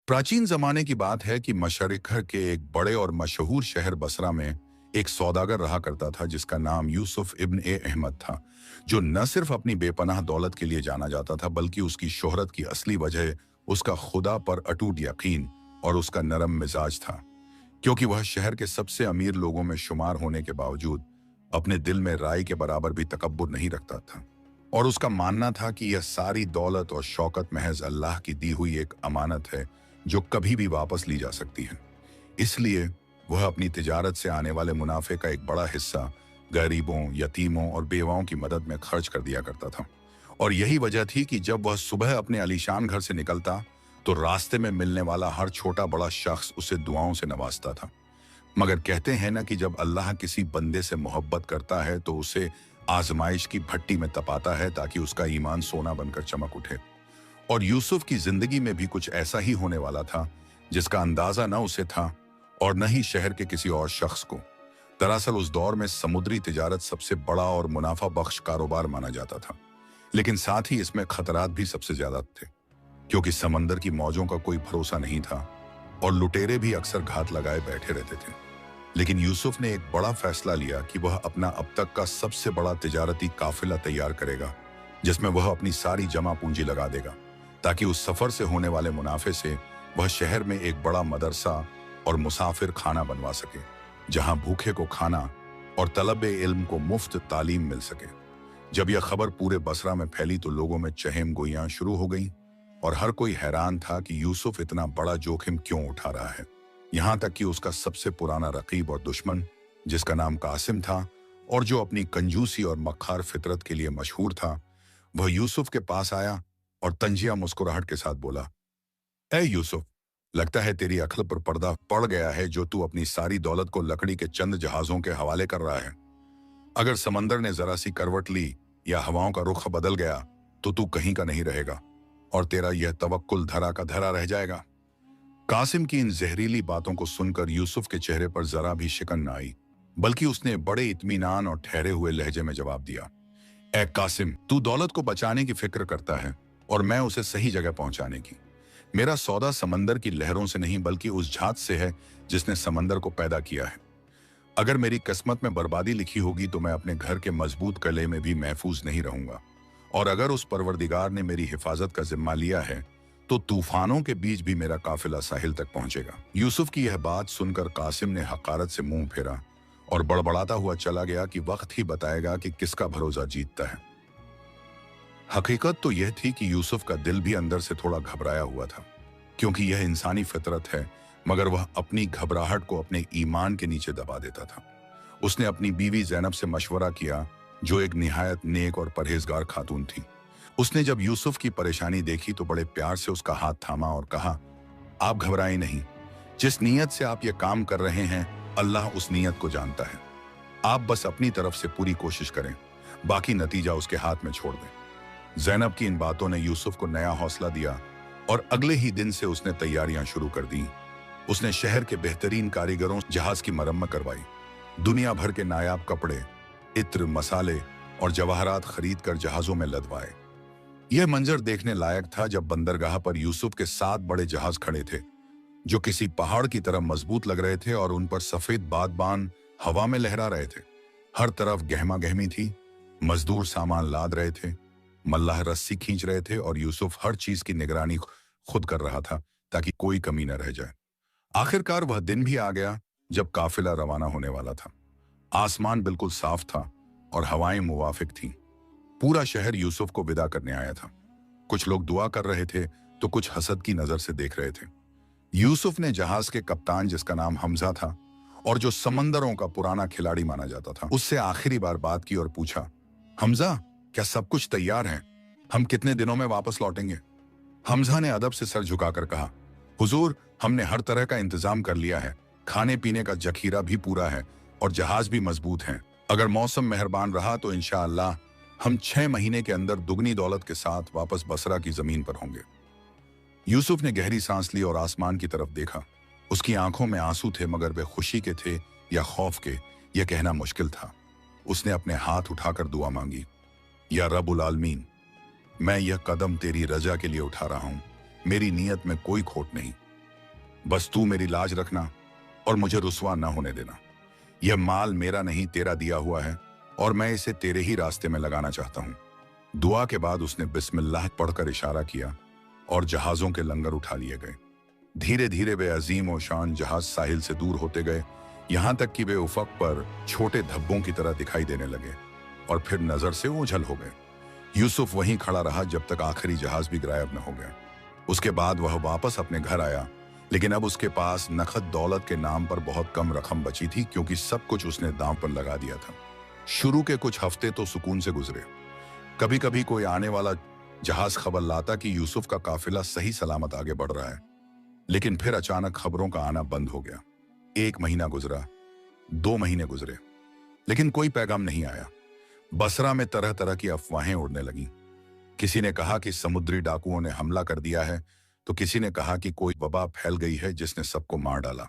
प्राचीन जमाने की बात है कि मशरिक़ के एक बड़े और मशहूर शहर बसरा में एक सौदागर रहा करता था जिसका नाम यूसुफ इब्न ए अहमद था, जो न सिर्फ अपनी बेपनाह दौलत के लिए जाना जाता था बल्कि उसकी शोहरत की असली वजह उसका खुदा पर अटूट यकीन और उसका नरम मिजाज था। क्योंकि वह शहर के सबसे अमीर लोगों में शुमार होने के बावजूद अपने दिल में राई के बराबर भी तकब्बुर नहीं रखता था, और उसका मानना था कि यह सारी दौलत और शौकत महज अल्लाह की दी हुई एक अमानत है जो कभी भी वापस ली जा सकती है। इसलिए वह अपनी तिजारत से आने वाले मुनाफे का एक बड़ा हिस्सा गरीबों, यतीमों और बेवाओं की मदद में खर्च कर दिया करता था। और यही वजह थी कि जब वह सुबह अपने आलीशान घर से निकलता तो रास्ते में मिलने वाला हर छोटा बड़ा शख्स उसे दुआओं से नवाजता था। मगर कहते हैं ना कि जब अल्लाह किसी बंदे से मोहब्बत करता है तो उसे आजमाइश की भट्टी में तपाता है ताकि उसका ईमान सोना बनकर चमक उठे। और यूसुफ की जिंदगी में भी कुछ ऐसा ही होने वाला था, जिसका अंदाजा न उसे था और न ही शहर के किसी और शख्स को। दरअसल उस दौर में समुद्री तिजारत सबसे बड़ा और मुनाफा बख्श कारोबार माना जाता था, लेकिन साथ ही इसमें खतरात भी सबसे ज्यादा थे, क्योंकि समंदर की मौजों का कोई भरोसा नहीं था और लुटेरे भी अक्सर घात लगाए बैठे रहते थे। लेकिन यूसुफ ने एक बड़ा फैसला लिया कि वह अपना अब तक का सबसे बड़ा तिजारती काफिला तैयार करेगा, जिसमें वह अपनी सारी जमा पूंजी लगा देगा, ताकि उस सफर से होने वाले मुनाफे से वह शहर में एक बड़ा मदरसा और मुसाफिर खाना बनवा सके, जहां भूखे को खाना और तलब इल्म को मुफ्त तालीम मिल सके। जब यह खबर पूरे बसरा में फैली तो लोगों में चहम गोइयां शुरू हो गईं और हर कोई हैरान था कि यूसुफ इतना बड़ा जोखिम क्यों उठा रहा है। यहां तक कि उसका सबसे पुराना रकीब और दुश्मन, जिसका नाम कासिम था और जो अपनी कंजूसी और मक्खार फितरत के लिए मशहूर था, वह यूसुफ के पास आया और तंजिया मुस्कुराहट के साथ बोला, ए यूसुफ, लगता है तेरी अक्ल पर पर्दा पड़ गया है जो तू अपनी सारी दौलत को लकड़ी के चंद जहाजों के हवाले कर रहा है। अगर समंदर ने जरा सी करवट ली या हवाओं का रुख बदल गया तो तू कहीं का नहीं रहेगा और तेरा यह तवक्कुल धरा का धरा रह जाएगा। कासिम की इन जहरीली बातों को सुनकर यूसुफ के चेहरे पर जरा भी शिकन न आई, बल्कि उसने बड़े इत्मीनान और ठहरे हुए लहजे में जवाब दिया, ए कासिम, तू दौलत को बचाने की फिक्र करता है और मैं उसे सही जगह पहुंचाने की। मेरा सौदा समंदर की लहरों से नहीं बल्कि उस जात से है जिसने समंदर को पैदा किया है। अगर मेरी किस्मत में बर्बादी लिखी होगी तो मैं अपने घर के मजबूत किले में भी महफूज नहीं रहूंगा, और अगर उस परवरदिगार ने मेरी हिफाजत का जिम्मा लिया है तो तूफानों के बीच भी मेरा काफिला साहिल तक पहुंचेगा। यूसुफ की यह बात सुनकर कासिम ने हकारत से मुंह फेरा और बड़बड़ाता हुआ चला गया कि वक्त ही बताएगा कि किसका भरोसा जीतता है। हकीकत तो यह थी कि यूसुफ का दिल भी अंदर से थोड़ा घबराया हुआ था, क्योंकि यह इंसानी फितरत है, मगर वह अपनी घबराहट को अपने ईमान के नीचे दबा देता था। उसने अपनी बीवी ज़ैनब से मशवरा किया, जो एक निहायत नेक और परहेजगार खातून थी। उसने जब यूसुफ की परेशानी देखी तो बड़े प्यार से उसका हाथ थामा और कहा, आप घबराएं नहीं, जिस नीयत से आप ये काम कर रहे हैं अल्लाह उस नीयत को जानता है। आप बस अपनी तरफ से पूरी कोशिश करें, बाकी नतीजा उसके हाथ में छोड़ दें। ज़ैनब की इन बातों ने यूसुफ को नया हौसला दिया और अगले ही दिन से उसने तैयारियां शुरू कर दी। उसने शहर के बेहतरीन कारीगरों जहाज की मरम्मत करवाई, दुनिया भर के नायाब कपड़े, इत्र, मसाले और जवाहरात खरीद कर जहाजों में लदवाए। यह मंजर देखने लायक था जब बंदरगाह पर यूसुफ के 7 बड़े जहाज खड़े थे, जो किसी पहाड़ की तरह मजबूत लग रहे थे और उन पर सफेद बादबान हवा में लहरा रहे थे। हर तरफ गहमा गहमी थी, मजदूर सामान लाद रहे थे, मल्लाह रस्सी खींच रहे थे और यूसुफ हर चीज की निगरानी खुद कर रहा था ताकि कोई कमी न रह जाए। आखिरकार वह दिन भी आ गया जब काफिला रवाना होने वाला था। आसमान बिल्कुल साफ था और हवाएं मुवाफिक थीं। पूरा शहर यूसुफ को विदा करने आया था। कुछ लोग दुआ कर रहे थे तो कुछ हसद की नजर से देख रहे थे। यूसुफ ने जहाज के कप्तान, जिसका नाम हमजा था और जो समंदरों का पुराना खिलाड़ी माना जाता था, उससे आखिरी बार बात की और पूछा, हमजा, क्या सब कुछ तैयार है? हम कितने दिनों में वापस लौटेंगे? हमजा ने अदब से सर झुकाकर कहा, हुजूर, हमने हर तरह का इंतजाम कर लिया है, खाने पीने का जखीरा भी पूरा है और जहाज भी मजबूत हैं। अगर मौसम मेहरबान रहा तो इंशाअल्लाह हम 6 महीने के अंदर दुगनी दौलत के साथ वापस बसरा की जमीन पर होंगे। यूसुफ ने गहरी सांस ली और आसमान की तरफ देखा। उसकी आंखों में आंसू थे, मगर वे खुशी के थे या खौफ के, यह कहना मुश्किल था। उसने अपने हाथ उठाकर दुआ मांगी, या रब्बुल आलमीन, मैं यह कदम तेरी रजा के लिए उठा रहा हूं। मेरी नीयत में कोई खोट नहीं। बस तू मेरी लाज रखना और मुझे रुसवा न होने देना। यह माल मेरा नहीं, तेरा दिया हुआ है और मैं इसे तेरे ही रास्ते में लगाना चाहता हूँ। दुआ के बाद उसने बिस्मिल्लाह पढ़कर इशारा किया और जहाजों के लंगर उठा लिए गए। धीरे धीरे वे अजीम और शान जहाज साहिल से दूर होते गए, यहां तक कि वे उफक पर छोटे धब्बों की तरह दिखाई देने लगे और फिर नजर से ओझल हो गए। यूसुफ वहीं खड़ा रहा जब तक आखिरी जहाज भी गायब न हो गया। उसके बाद वह वापस अपने घर आया, लेकिन अब उसके पास नखद दौलत के नाम पर बहुत कम रकम बची थी, क्योंकि सब कुछ उसने दांव पर लगा दिया था। शुरू के कुछ हफ्ते तो सुकून से गुजरे। कभी कभी कोई आने वाला जहाज खबर लाता कि यूसुफ का काफिला सही सलामत आगे बढ़ रहा है, लेकिन फिर अचानक खबरों का आना बंद हो गया। 1 महीना गुजरा, 2 महीने गुजरे, लेकिन कोई पैगाम नहीं आया। बसरा में तरह तरह की अफवाहें उड़ने लगीं। किसी ने कहा कि समुद्री डाकुओं ने हमला कर दिया है, तो किसी ने कहा कि कोई वबा फैल गई है जिसने सबको मार डाला।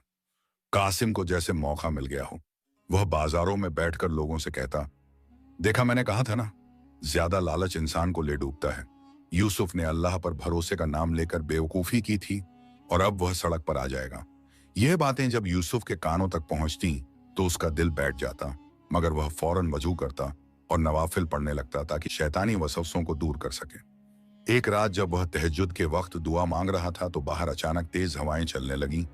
कासिम को जैसे मौका मिल गया हो, वह बाजारों में बैठकर लोगों से कहता, देखा, मैंने कहा था ना, ज्यादा लालच इंसान को ले डूबता है। यूसुफ ने अल्लाह पर भरोसे का नाम लेकर बेवकूफी की थी और अब वह सड़क पर आ जाएगा। यह बातें जब यूसुफ के कानों तक पहुंचती तो उसका दिल बैठ जाता, मगर वह फौरन वजू करता और नवाफिल पढ़ने लगता ताकि शैतानी वसवसों को दूर कर सके। एक रात जब वह तहज्जुद के वक्त दुआ मांग रहा था तो बाहर अचानक तेज हवाएं चलने लगीं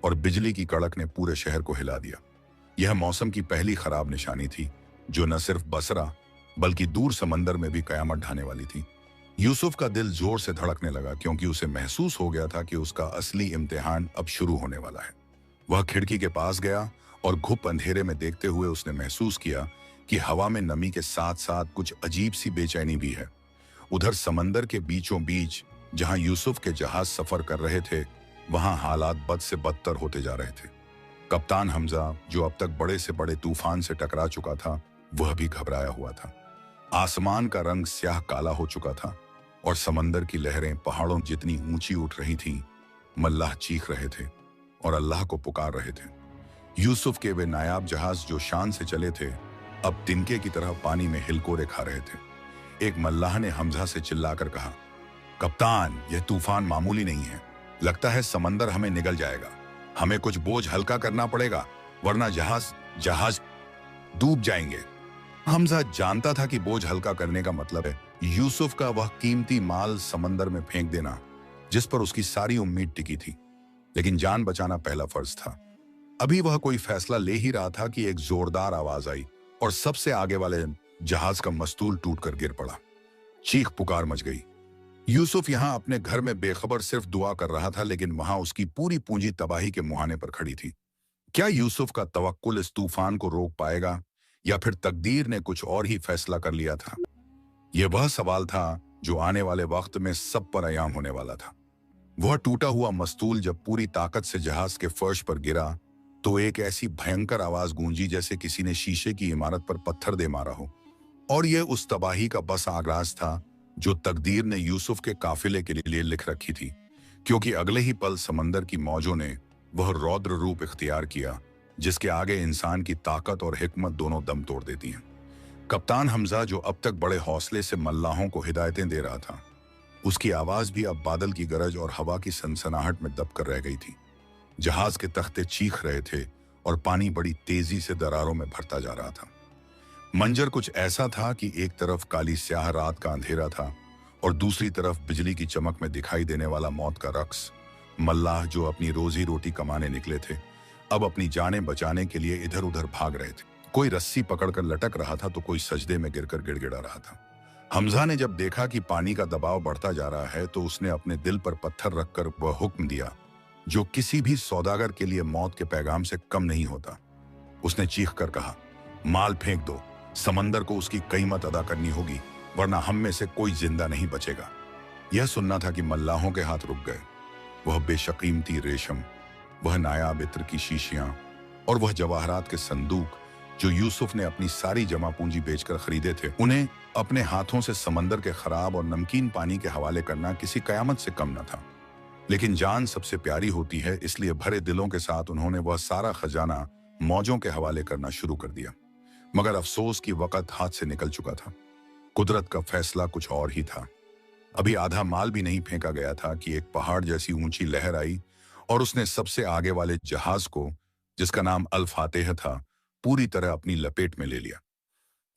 और बिजली की कड़क ने पूरे शहर को हिला दिया। यह मौसम की पहली खराब निशानी थी, जो न सिर्फ बसरा बल्कि दूर समंदर में भी कयामत ढाने वाली थी। यूसुफ का दिल जोर से धड़कने लगा, क्योंकि उसे महसूस हो गया था कि उसका असली इम्तिहान अब शुरू होने वाला है। वह खिड़की के पास गया और घुप अंधेरे में देखते हुए उसने महसूस किया कि हवा में नमी के साथ साथ कुछ अजीब सी बेचैनी भी है। उधर समंदर के बीचों बीच जहां यूसुफ के जहाज सफर कर रहे थे, वहां हालात बद से बदतर होते जा रहे थे। कप्तान हमजा, जो अब तक बड़े से बड़े तूफान से टकरा चुका था, वह भी घबराया हुआ था। आसमान का रंग स्याह काला हो चुका था और समंदर की लहरें पहाड़ों जितनी ऊंची उठ रही थीं। मल्लाह चीख रहे थे और अल्लाह को पुकार रहे थे। यूसुफ के वे नायाब जहाज जो शान से चले थे, अब तिनके की तरह पानी में हिलकोरे खा रहे थे। एक मल्लाह ने हमजा से चिल्लाकर कहा, कप्तान, यह तूफान मामूली नहीं है। लगता है समंदर हमें निगल जाएगा। हमें कुछ बोझ हल्का करना पड़ेगा, वरना जहाज डूब जाएंगे। हमजा जानता था कि बोझ हल्का करने का मतलब है यूसुफ का वह कीमती माल समंदर में फेंक देना, जिस पर उसकी सारी उम्मीद टिकी थी। लेकिन जान बचाना पहला फर्ज था। अभी वह कोई फैसला ले ही रहा था कि एक जोरदार आवाज आई और सबसे आगे वाले जहाज का मस्तूल टूटकर गिर पड़ा। चीख पुकार मच गई। यूसुफ यहां अपने घर में बेखबर सिर्फ दुआ कर रहा था, लेकिन वहां उसकी पूरी पूंजी तबाही के मुहाने पर खड़ी थी। क्या यूसुफ का तवक्कुल इस तूफान को रोक पाएगा, या फिर तकदीर ने कुछ और ही फैसला कर लिया था? यह वह सवाल था जो आने वाले वक्त में सब पर अयाम होने वाला था। वह टूटा हुआ मस्तूल जब पूरी ताकत से जहाज के फर्श पर गिरा तो एक ऐसी भयंकर आवाज गूंजी जैसे किसी ने शीशे की इमारत पर पत्थर दे मारा हो। और यह उस तबाही का बस आगाज था जो तकदीर ने यूसुफ के काफिले के लिए लिख रखी थी, क्योंकि अगले ही पल समंदर की मौजों ने वह रौद्र रूप इख्तियार किया जिसके आगे इंसान की ताकत और हिकमत दोनों दम तोड़ देती हैं। कप्तान हमजा, जो अब तक बड़े हौसले से मल्लाहों को हिदायतें दे रहा था, उसकी आवाज भी अब बादल की गरज और हवा की सनसनाहट में दबकर रह गई थी। जहाज के तख्ते चीख रहे थे और पानी बड़ी तेजी से दरारों में भरता जा रहा था। मंजर कुछ ऐसा था कि एक तरफ काली स्याह रात का अंधेरा था और दूसरी तरफ बिजली की चमक में दिखाई देने वाला मौत का रक्स। मल्लाह, जो अपनी रोजी रोटी कमाने निकले थे, अब अपनी जानें बचाने के लिए इधर उधर भाग रहे थे। कोई रस्सी पकड़कर लटक रहा था तो कोई सजदे में गिरकर गिड़गिड़ा रहा था। हमजा ने जब देखा कि पानी का दबाव बढ़ता जा रहा है तो उसने अपने दिल पर पत्थर रखकर वह हुक्म दिया जो किसी भी सौदागर के लिए मौत के पैगाम से कम नहीं होता। उसने चीख कर कहा, माल फेंक दो, समंदर को उसकी कीमत अदा करनी होगी, वरना हम में से कोई जिंदा नहीं बचेगा। यह सुनना था कि मल्लाहों के हाथ रुक गए। वह बेशकीमती रेशम, वह नायाब इत्र की शीशियां और वह जवाहरात के संदूक जो यूसुफ ने अपनी सारी जमा पूंजी बेचकर खरीदे थे, उन्हें अपने हाथों से समंदर के खराब और नमकीन पानी के हवाले करना किसी कयामत से कम न था। लेकिन जान सबसे प्यारी होती है, इसलिए भरे दिलों के साथ उन्होंने वह सारा खजाना मौजों के हवाले करना शुरू कर दिया। मगर अफसोस की वक़्त हाथ से निकल चुका था। कुदरत का फैसला कुछ और ही था। अभी आधा माल भी नहीं फेंका गया था कि एक पहाड़ जैसी ऊंची लहर आई और उसने सबसे आगे वाले जहाज को, जिसका नाम अल फातेह था, पूरी तरह अपनी लपेट में ले लिया।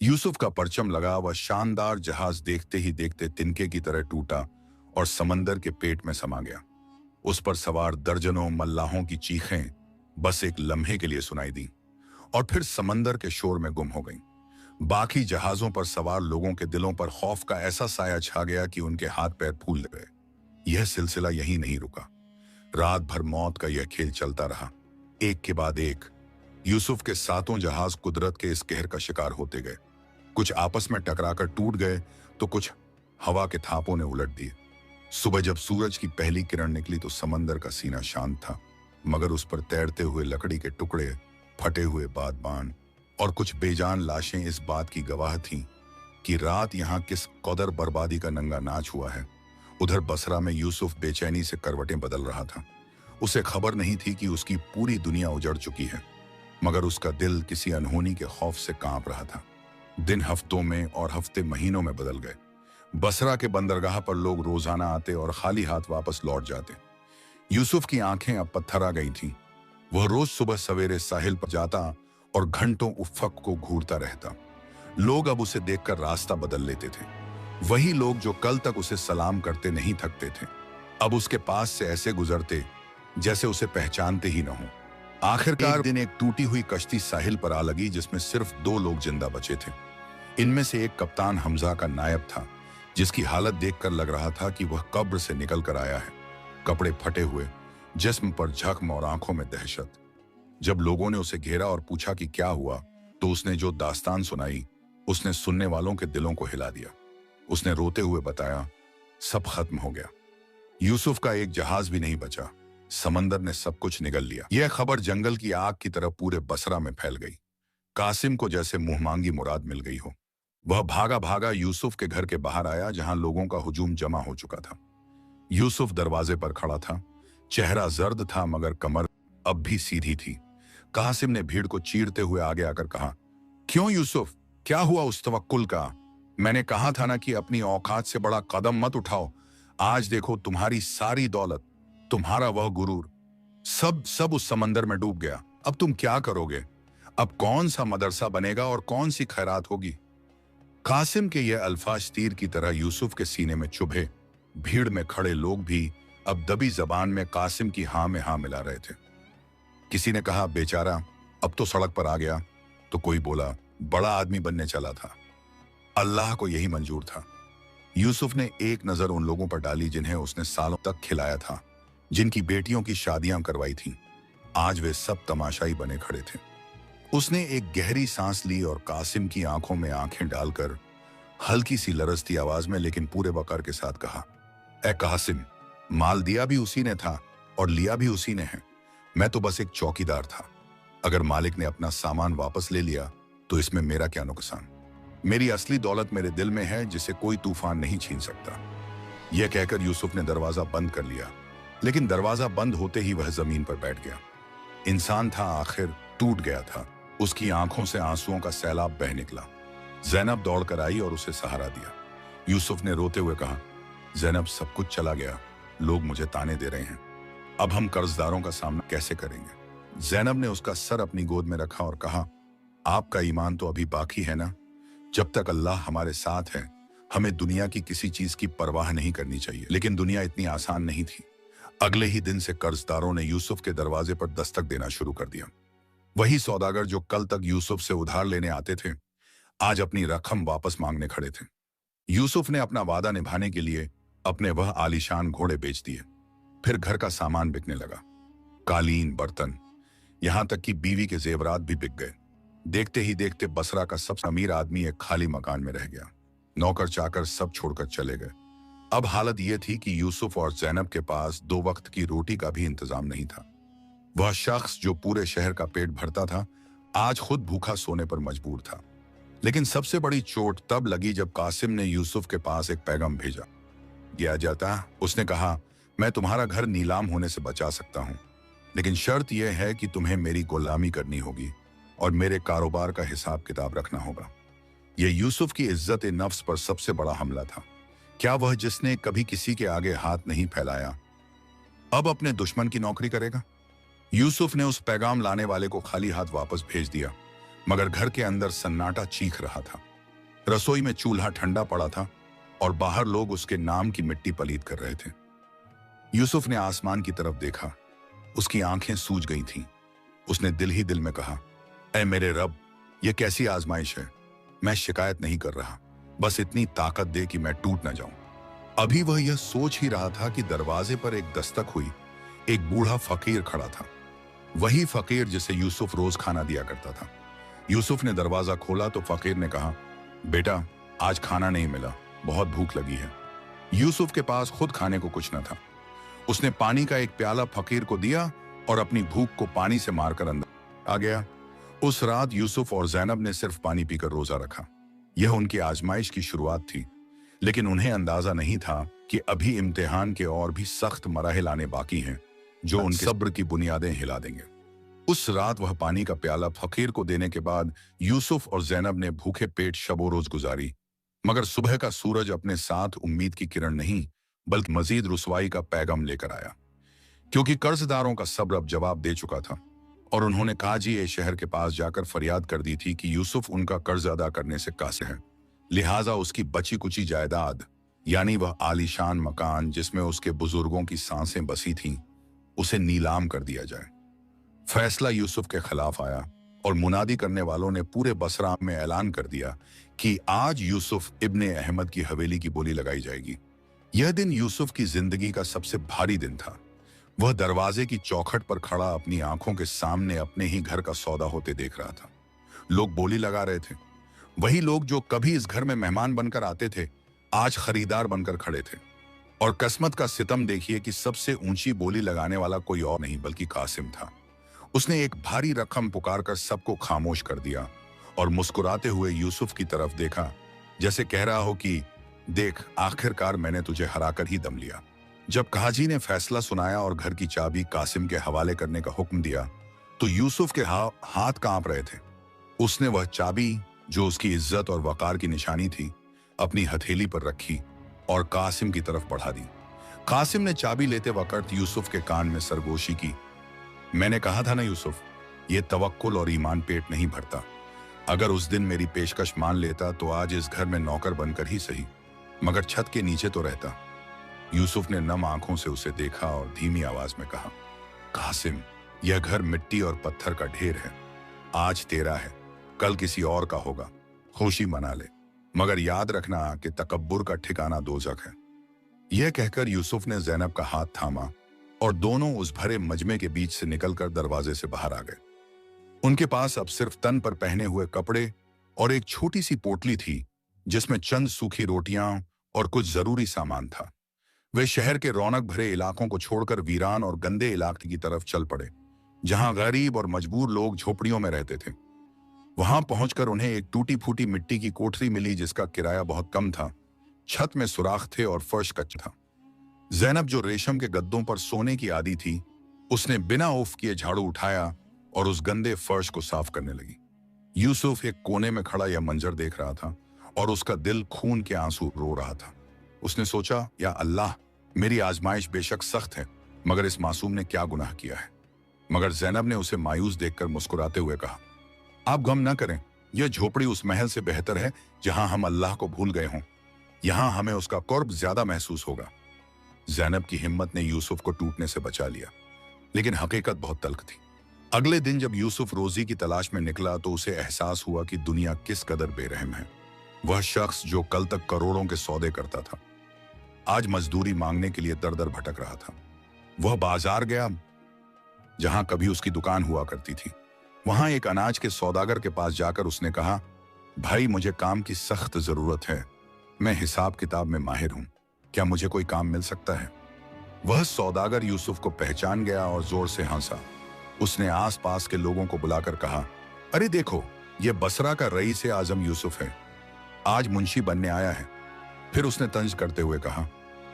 यूसुफ का परचम लगा वह शानदार जहाज देखते ही देखते तिनके की तरह टूटा और समंदर के पेट में समा गया। उस पर सवार दर्जनों मल्लाहों की चीखें बस एक लम्हे के लिए सुनाई दी और फिर समंदर के शोर में गुम हो गईं। बाकी जहाजों पर सवार लोगों के दिलों पर खौफ का ऐसा साया छा गया कि उनके हाथ पैर फूल गए। यह सिलसिला यहीं नहीं रुका। रात भर मौत का यह खेल चलता रहा। एक के बाद एक यूसुफ के सातों जहाज कुदरत के इस कहर का शिकार होते गए। कुछ आपस में टकराकर टूट गए तो कुछ हवा के थापों ने उलट दिए। सुबह जब सूरज की पहली किरण निकली तो समंदर का सीना शांत था, मगर उस पर तैरते हुए लकड़ी के टुकड़े, फटे हुए बादबान और कुछ बेजान लाशें इस बात की गवाह थीं कि रात यहां किस कदर बर्बादी का नंगा नाच हुआ है। उधर बसरा में यूसुफ बेचैनी से करवटें बदल रहा था। उसे खबर नहीं थी कि उसकी पूरी दुनिया उजड़ चुकी है, मगर उसका दिल किसी अनहोनी के खौफ से कांप रहा था। दिन हफ्तों में और हफ्ते महीनों में बदल गए। बसरा के बंदरगाह पर लोग रोजाना आते और खाली हाथ वापस लौट जाते। यूसुफ की आंखें अब पत्थर आ गई थीं। वह रोज सुबह सवेरे साहिल पर जाता और घंटों उफ़क़ को घूरता रहता। लोग अब उसे देखकर रास्ता बदल लेते थे। वही लोग जो कल तक उसे सलाम करते नहीं थकते थे, अब उसके पास से ऐसे गुजरते जैसे उसे पहचानते ही न हो। आखिरकार एक दिन एक टूटी हुई कश्ती साहिल पर आ लगी जिसमें सिर्फ 2 लोग जिंदा बचे थे। इनमें से एक कप्तान हमजा का नायब था, जिसकी हालत देखकर लग रहा था कि वह कब्र से निकल कर आया है। कपड़े फटे हुए, जिस्म पर जख्म और आंखों में दहशत। जब लोगों ने उसे घेरा और पूछा कि क्या हुआ, तो उसने जो दास्तान सुनाई, उसने सुनने वालों के दिलों को हिला दिया। उसने रोते हुए बताया, सब खत्म हो गया। यूसुफ का एक जहाज भी नहीं बचा। समंदर ने सब कुछ निगल लिया। यह खबर जंगल की आग की तरह पूरे बसरा में फैल गई। कासिम को जैसे मुंहमांगी मुराद मिल गई हो। वह भागा भागा यूसुफ के घर के बाहर आया, जहां लोगों का हुजूम जमा हो चुका था। यूसुफ दरवाजे पर खड़ा था। चेहरा जर्द था, मगर कमर अब भी सीधी थी। कासिम ने भीड़ को चीरते हुए आगे आकर कहा, क्यों यूसुफ, क्या हुआ उस तवक्कुल का? मैंने कहा था ना कि अपनी औकात से बड़ा कदम मत उठाओ। आज देखो, तुम्हारी सारी दौलत, तुम्हारा वह गुरूर, सब उस समंदर में डूब गया। अब तुम क्या करोगे? अब कौन सा मदरसा बनेगा और कौन सी खैरात होगी? कासिम के ये अल्फाज तीर की तरह यूसुफ के सीने में चुभे। भीड़ में खड़े लोग भी अब दबी जबान में कासिम की हाँ में हाँ मिला रहे थे। किसी ने कहा, बेचारा अब तो सड़क पर आ गया। तो कोई बोला, बड़ा आदमी बनने चला था। अल्लाह को यही मंजूर था। यूसुफ ने एक नजर उन लोगों पर डाली जिन्हें उसने सालों तक खिलाया था, जिनकी बेटियों की शादियां करवाई थीं। आज वे सब तमाशाई बने खड़े थे। उसने एक गहरी सांस ली और कासिम की आंखों में आंखें डालकर हल्की सी लरजती आवाज में लेकिन पूरे वकार के साथ कहा, ए कासिम, माल दिया भी उसी ने था और लिया भी उसी ने है। मैं तो बस एक चौकीदार था। अगर मालिक ने अपना सामान वापस ले लिया तो इसमें मेरा क्या नुकसान? मेरी असली दौलत मेरे दिल में है, जिसे कोई तूफान नहीं छीन सकता। यह कहकर यूसुफ ने दरवाजा बंद कर लिया, लेकिन दरवाजा बंद होते ही वह जमीन पर बैठ गया। इंसान था आखिर, टूट गया था। उसकी आंखों से आंसुओं का सैलाब बह निकला। जैनब दौड़कर आई और उसे सहारा दिया। यूसुफ ने रोते हुए कहा, जैनब, सब कुछ चला गया। लोग मुझे ताने दे रहे हैं। अब हम कर्जदारों का सामना कैसे करेंगे? जैनब ने उसका सर अपनी गोद में रखा और कहा, आपका ईमान तो अभी बाकी है ना? जब तक अल्लाह हमारे साथ है, हमें दुनिया की किसी चीज की परवाह नहीं करनी चाहिए। लेकिन दुनिया इतनी आसान नहीं थी। अगले ही दिन से कर्जदारों ने यूसुफ के दरवाजे पर दस्तक देना शुरू कर दिया। वही सौदागर जो कल तक यूसुफ से उधार लेने आते थे, आज अपनी रकम वापस मांगने खड़े थे। यूसुफ ने अपना वादा निभाने के लिए अपने वह आलीशान घोड़े बेच दिए। फिर घर का सामान बिकने लगा। कालीन, बर्तन, यहां तक कि बीवी के जेवरात भी बिक गए। देखते ही देखते बसरा का सबसे अमीर आदमी एक खाली मकान में रह गया। नौकर चाकर सब छोड़कर चले गए। अब हालत यह थी कि यूसुफ और जैनब के पास 2 वक्त की रोटी का भी इंतजाम नहीं था। वह शख्स जो पूरे शहर का पेट भरता था, आज खुद भूखा सोने पर मजबूर था। लेकिन सबसे बड़ी चोट तब लगी जब कासिम ने यूसुफ के पास एक पैगाम भेजा। किया जाता, उसने कहा, मैं तुम्हारा घर नीलाम होने से बचा सकता हूं, लेकिन शर्त यह है कि तुम्हें मेरी गुलामी करनी होगी और मेरे कारोबार का हिसाब किताब रखना होगा। यह यूसुफ की इज्जत नफ्स पर सबसे बड़ा हमला था। क्या वह, जिसने कभी किसी के आगे हाथ नहीं फैलाया, अब अपने दुश्मन की नौकरी करेगा। यूसुफ ने उस पैगाम लाने वाले को खाली हाथ वापस भेज दिया, मगर घर के अंदर सन्नाटा चीख रहा था। रसोई में चूल्हा ठंडा पड़ा था और बाहर लोग उसके नाम की मिट्टी पलीद कर रहे थे। यूसुफ ने आसमान की तरफ देखा। उसकी आंखें सूज गई थीं। उसने दिल ही दिल में कहा, ऐ मेरे रब, यह कैसी आजमाइश है। मैं शिकायत नहीं कर रहा, बस इतनी ताकत दे कि मैं टूट न जाऊं। अभी वह यह सोच ही रहा था कि दरवाजे पर एक दस्तक हुई। एक बूढ़ा फकीर खड़ा था, वही फकीर जिसे यूसुफ रोज खाना दिया करता था। यूसुफ ने दरवाजा खोला तो फकीर ने कहा, बेटा, आज खाना नहीं मिला, बहुत भूख लगी है। यूसुफ के पास खुद खाने को कुछ न था। उसने पानी का एक प्याला फकीर को दिया और अपनी भूख को पानी से मारकर अंदर आ गया। उस रात यूसुफ और ज़ैनब ने सिर्फ पानी पीकर रोजा रखा। यह उनकी आजमाइश की शुरुआत थी, लेकिन उन्हें अंदाजा नहीं था कि अभी इम्तिहान के और भी सख्त मराहिल आने बाकी हैं, जो उनके सब्र की बुनियादें हिला देंगे। उस रात वह पानी का प्याला फकीर को देने के बाद यूसुफ और ज़ैनब ने भूखे पेट शबो रोज गुजारी। मगर सुबह का सूरज अपने साथ उम्मीद की किरण नहीं, बल्कि मजीद रुसवाई का पैगाम लेकर आया, क्योंकि कर्जदारों का सब्र अब जवाब दे चुका था और उन्होंने काजी ए शहर के पास जाकर फरियाद कर दी थी कि यूसुफ उनका कर्ज अदा करने से कासिर है, लिहाजा उसकी बची कुची जायदाद, यानी वह आलीशान मकान जिसमें उसके बुजुर्गों की सांसें बसी थीं, उसे नीलाम कर दिया जाए। फैसला यूसुफ के खिलाफ आया और मुनादी करने वालों ने पूरे बसरा में ऐलान कर दिया कि आज यूसुफ इब्ने अहमद की हवेली की बोली लगाई जाएगी। यह दिन यूसुफ की जिंदगी का सबसे भारी दिन था। वह दरवाजे की चौखट पर खड़ा अपनी आंखों के सामने अपने ही घर का सौदा होते देख रहा था। लोग बोली लगा रहे थे। वही लोग जो कभी इस घर में मेहमान बनकर आते थे, आज खरीदार बनकर खड़े थे। और किस्मत का सितम देखिए कि सबसे ऊंची बोली लगाने वाला कोई और नहीं बल्कि कासिम था। उसने एक भारी रकम पुकारकर सबको खामोश कर दिया और मुस्कुराते हुए यूसुफ की तरफ देखा, जैसे कह रहा हो कि देख, आखिरकार मैंने तुझे हराकर ही दम लिया। जब काजी ने फैसला सुनाया और घर की चाबी कासिम के हवाले करने का हुक्म दिया, तो यूसुफ के हाथ कांप रहे थे। उसने वह चाबी, जो उसकी इज्जत और वकार की निशानी थी, अपनी हथेली पर रखी और कासिम की तरफ बढ़ा दी। कासिम ने चाबी लेते वक्त यूसुफ के कान में सरगोशी की, मैंने कहा था ना यूसुफ, ये तवक्कुल और ईमान पेट नहीं भरता। अगर उस दिन मेरी पेशकश मान लेता तो आज इस घर में नौकर बनकर ही सही, मगर छत के नीचे तो रहता। यूसुफ ने नम आंखों से उसे देखा और धीमी आवाज में कहा, कासिम, यह घर मिट्टी और पत्थर का ढेर है। आज तेरा है, कल किसी और का होगा। खुशी मना ले, मगर याद रखना कि तकब्बुर का ठिकाना दोज़ख है। यह कहकर यूसुफ ने ज़ैनब का हाथ थामा और दोनों उस भरे मजमे के बीच से निकलकर दरवाजे से बाहर आ गए। उनके पास अब सिर्फ तन पर पहने हुए कपड़े और एक छोटी सी पोटली थी, जिसमें चंद सूखी रोटियां और कुछ जरूरी सामान था। वे शहर के रौनक भरे इलाकों को छोड़कर वीरान और गंदे इलाके की तरफ चल पड़े, जहां गरीब और मजबूर लोग झोपड़ियों में रहते थे। वहां पहुंचकर उन्हें एक टूटी फूटी मिट्टी की कोठरी मिली, जिसका किराया बहुत कम था। छत में सुराख थे और फर्श कच्चा था। ज़ैनब, जो रेशम के गद्दों पर सोने की आदी थी, उसने बिना उफ किए झाड़ू उठाया और उस गंदे फर्श को साफ करने लगी। यूसुफ एक कोने में खड़ा यह मंजर देख रहा था और उसका दिल खून के आंसू रो रहा था। उसने सोचा, या अल्लाह, मेरी आजमाइश बेशक सख्त है, मगर इस मासूम ने क्या गुनाह किया है। मगर ज़ैनब ने उसे मायूस देखकर मुस्कुराते हुए कहा, आप गम न करें, यह झोपड़ी उस महल से बेहतर है जहां हम अल्लाह को भूल गए हों। यहां हमें उसका कुर्ब ज्यादा महसूस होगा। ज़ैनब की हिम्मत ने यूसुफ को टूटने से बचा लिया, लेकिन हकीकत बहुत तल्ख थी। अगले दिन जब यूसुफ रोजी की तलाश में निकला तो उसे एहसास हुआ कि दुनिया किस कदर बेरहम है। वह शख्स जो कल तक करोड़ों के सौदे करता था, आज मजदूरी मांगने के लिए दर दर भटक रहा था। वह बाजार गया जहां कभी उसकी दुकान हुआ करती थी। वहां एक अनाज के सौदागर के पास जाकर उसने कहा, भाई, मुझे काम की सख्त जरूरत है। मैं हिसाब किताब में माहिर हूं, क्या मुझे कोई काम मिल सकता है? वह सौदागर यूसुफ को पहचान गया और जोर से हंसा। उसने आसपास के लोगों को बुलाकर कहा, अरे देखो, यह बसरा का रईस आजम यूसुफ है, आज मुंशी बनने आया है। फिर उसने तंज करते हुए कहा,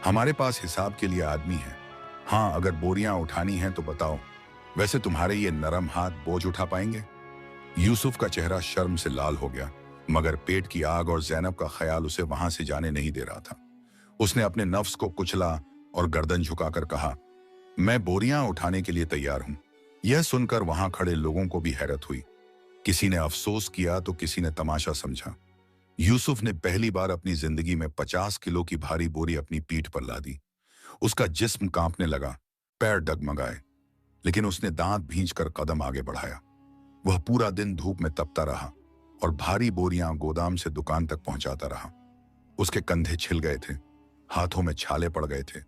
हमारे पास हिसाब के लिए आदमी है। हाँ, अगर बोरियां उठानी हैं तो बताओ, वैसे तुम्हारे ये नरम हाथ बोझ उठा पाएंगे? यूसुफ का चेहरा शर्म से लाल हो गया, मगर पेट की आग और ज़ैनब का ख्याल उसे वहां से जाने नहीं दे रहा था। उसने अपने नफ्स को कुचला और गर्दन झुकाकर कहा, मैं बोरियां उठाने के लिए तैयार हूं। यह सुनकर वहां खड़े लोगों को भी हैरत हुई। किसी ने अफसोस किया तो किसी ने तमाशा समझा। यूसुफ ने पहली बार अपनी जिंदगी में 50 किलो की भारी बोरी अपनी पीठ पर ला दी। उसका जिस्म कांपने लगा, पैर डगमगाए, लेकिन उसने दांत भींचकर कदम आगे बढ़ाया। वह पूरा दिन धूप में तपता रहा और भारी बोरियां गोदाम से दुकान तक पहुंचाता रहा। उसके कंधे छिल गए थे, हाथों में छाले पड़ गए थे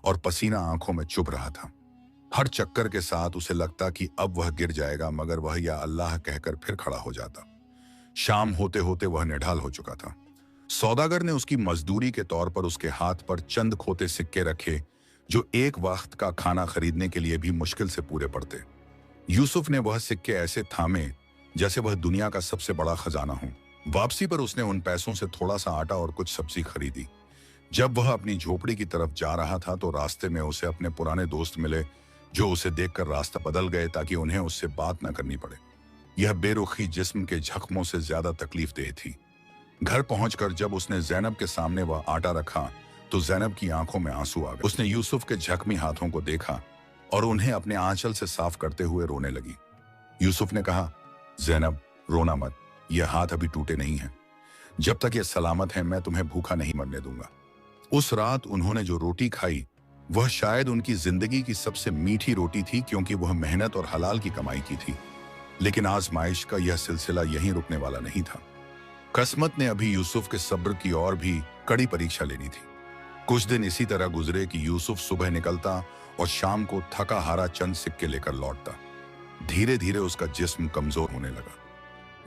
और पसीना आंखों में चुभ रहा था। हर चक्कर के साथ उसे लगता कि अब वह गिर जाएगा, मगर वह या अल्लाह कहकर फिर खड़ा हो जाता। शाम होते होते वह निढाल हो चुका था। सौदागर ने उसकी मजदूरी के तौर पर उसके हाथ पर चंद खोते सिक्के रखे, जो एक वक्त का खाना खरीदने के लिए भी मुश्किल से पूरे पड़ते। यूसुफ ने वह सिक्के ऐसे थामे जैसे वह दुनिया का सबसे बड़ा खजाना हो। वापसी पर उसने उन पैसों से थोड़ा सा आटा और कुछ सब्जी खरीदी। जब वह अपनी झोपड़ी की तरफ जा रहा था तो रास्ते में उसे अपने पुराने दोस्त मिले, जो उसे देखकर रास्ता बदल गए ताकि उन्हें उससे बात न करनी पड़े। यह बेरुखी जिस्म के जख्मों से ज्यादा तकलीफदेह थी। घर पहुंचकर जब उसने जैनब के सामने वह आटा रखा तो जैनब की आंखों में आंसू आ गए। उसने यूसुफ के जख्मी हाथों को देखा और उन्हें अपने आंचल से साफ करते हुए रोने लगी। यूसुफ ने कहा, जैनब, रोना मत, यह हाथ अभी टूटे नहीं हैं। जब तक यह सलामत है मैं तुम्हें भूखा नहीं मरने दूंगा। उस रात उन्होंने जो रोटी खाई वह शायद उनकी जिंदगी की सबसे मीठी रोटी थी, क्योंकि वह मेहनत और हलाल की कमाई की थी। लेकिन आजमाइश का यह सिलसिला यहीं रुकने वाला नहीं था। किस्मत ने अभी यूसुफ के सब्र की और भी कड़ी परीक्षा लेनी थी। कुछ दिन इसी तरह गुजरे कि यूसुफ सुबह निकलता और शाम को थका हारा चंद सिक्के लेकर लौटता। धीरे धीरे उसका जिस्म कमजोर होने लगा।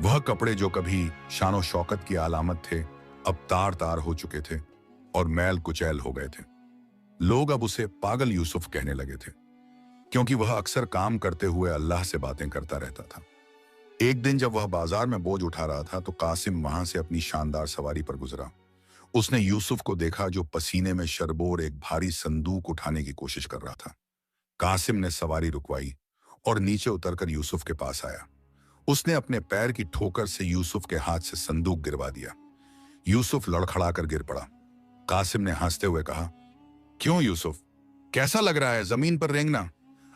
वह कपड़े जो कभी शानो शौकत की अलामत थे अब तार तार हो चुके थे और मैल कुचैल हो गए थे। लोग अब उसे पागल यूसुफ कहने लगे थे, क्योंकि वह अक्सर काम करते हुए अल्लाह से बातें करता रहता था। एक दिन जब वह बाजार में बोझ उठा रहा था तो कासिम वहां से अपनी शानदार सवारी पर गुजरा। उसने यूसुफ को देखा जो पसीने में शरबोर एक भारी संदूक उठाने की कोशिश कर रहा था। कासिम ने सवारी रुकवाई और नीचे उतरकर यूसुफ के पास आया। उसने अपने पैर की ठोकर से यूसुफ के हाथ से संदूक गिरवा दिया। यूसुफ लड़खड़ाकर गिर पड़ा। कासिम ने हंसते हुए कहा, क्यों यूसुफ, कैसा लग रहा है जमीन पर रेंगना?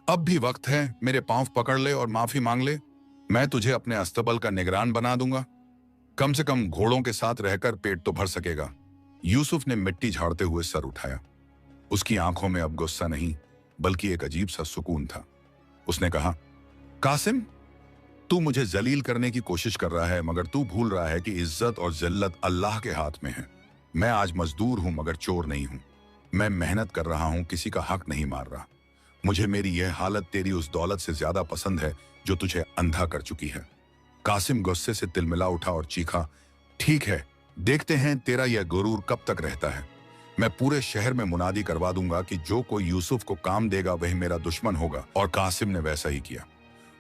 अब भी वक्त है, मेरे पांव पकड़ ले और माफी मांग ले। मैं तुझे अपने अस्तबल का निगरान बना दूंगा। कम से कम घोड़ों के साथ रहकर पेट तो भर सकेगा। यूसुफ ने मिट्टी झाड़ते हुए सर उठाया। उसकी आंखों में अब गुस्सा नहीं बल्कि एक अजीब सा सुकून था। उसने कहा, कासिम, तू मुझे जलील करने की कोशिश कर रहा है, मगर तू भूल रहा है कि इज्जत और जिल्लत अल्लाह के हाथ में है। मैं आज मजदूर हूं मगर चोर नहीं हूं। मैं मेहनत कर रहा हूं, किसी का हक नहीं मार रहा। मुझे मेरी यह हालत तेरी उस दौलत से ज्यादा पसंद है जो तुझे अंधा कर चुकी है। कासिम गुस्से से तिलमिला उठा और चीखा, ठीक है, देखते हैं तेरा यह गुरूर कब तक रहता है। मैं पूरे शहर में मुनादी करवा दूंगा कि जो कोई यूसुफ को काम देगा वही मेरा दुश्मन होगा। और कासिम ने वैसा ही किया।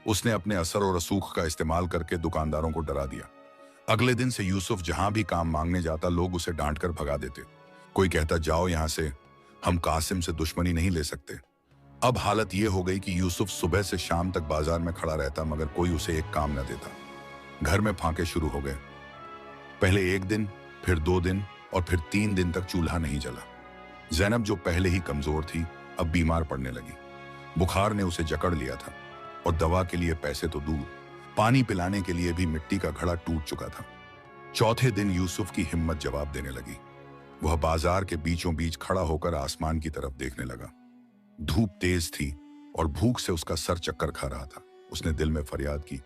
उसने अपने असर और रसूख का इस्तेमाल करके दुकानदारों को डरा दिया। अगले दिन से यूसुफ जहां भी काम मांगने जाता लोग उसे डांट कर भगा देते। कोई कहता, जाओ यहां से, हम कासिम से दुश्मनी नहीं ले सकते। अब हालत यह हो गई कि यूसुफ सुबह से शाम तक बाजार में खड़ा रहता मगर कोई उसे एक काम न देता। घर में फांके शुरू हो गए। पहले एक दिन, फिर 2 दिन और फिर 3 दिन तक चूल्हा नहीं जला। जैनब जो पहले ही कमजोर थी अब बीमार पड़ने लगी। बुखार ने उसे जकड़ लिया था और दवा के लिए पैसे तो दूर, पानी पिलाने के लिए भी मिट्टी का घड़ा टूट चुका था। चौथे दिन यूसुफ की हिम्मत जवाब देने लगी। वह बाजार के बीचों बीच खड़ा होकर आसमान की तरफ देखने लगा। धूप तेज थी और भूख से उसका सर चक्कर खा रहा था। उसने दिल में फरियाद की,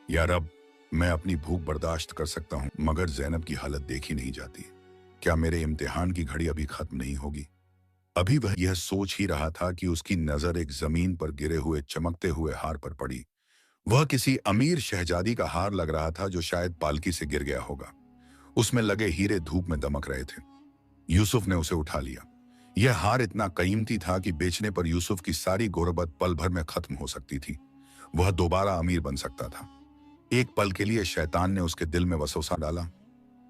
या रब, मैं अपनी भूख बर्दाश्त कर सकता हूं मगर जैनब की हालत देखी नहीं जाती। क्या मेरे इम्तिहान की घड़ी अभी खत्म नहीं होगी? अभी वह यह सोच ही रहा था कि उसकी नजर एक जमीन पर गिरे हुए चमकते हुए हार पर पड़ी। वह किसी अमीर शहजादी का हार लग रहा था जो शायद पालकी से गिर गया होगा। उसमें लगे हीरे धूप में दमक रहे थे। यूसुफ ने उसे उठा लिया। यह हार इतना कीमती था कि बेचने पर यूसुफ की सारी गुर्बत पल भर में खत्म हो सकती थी। वह दोबारा अमीर बन सकता था। एक पल के लिए शैतान ने उसके दिल में वसवसा डाला,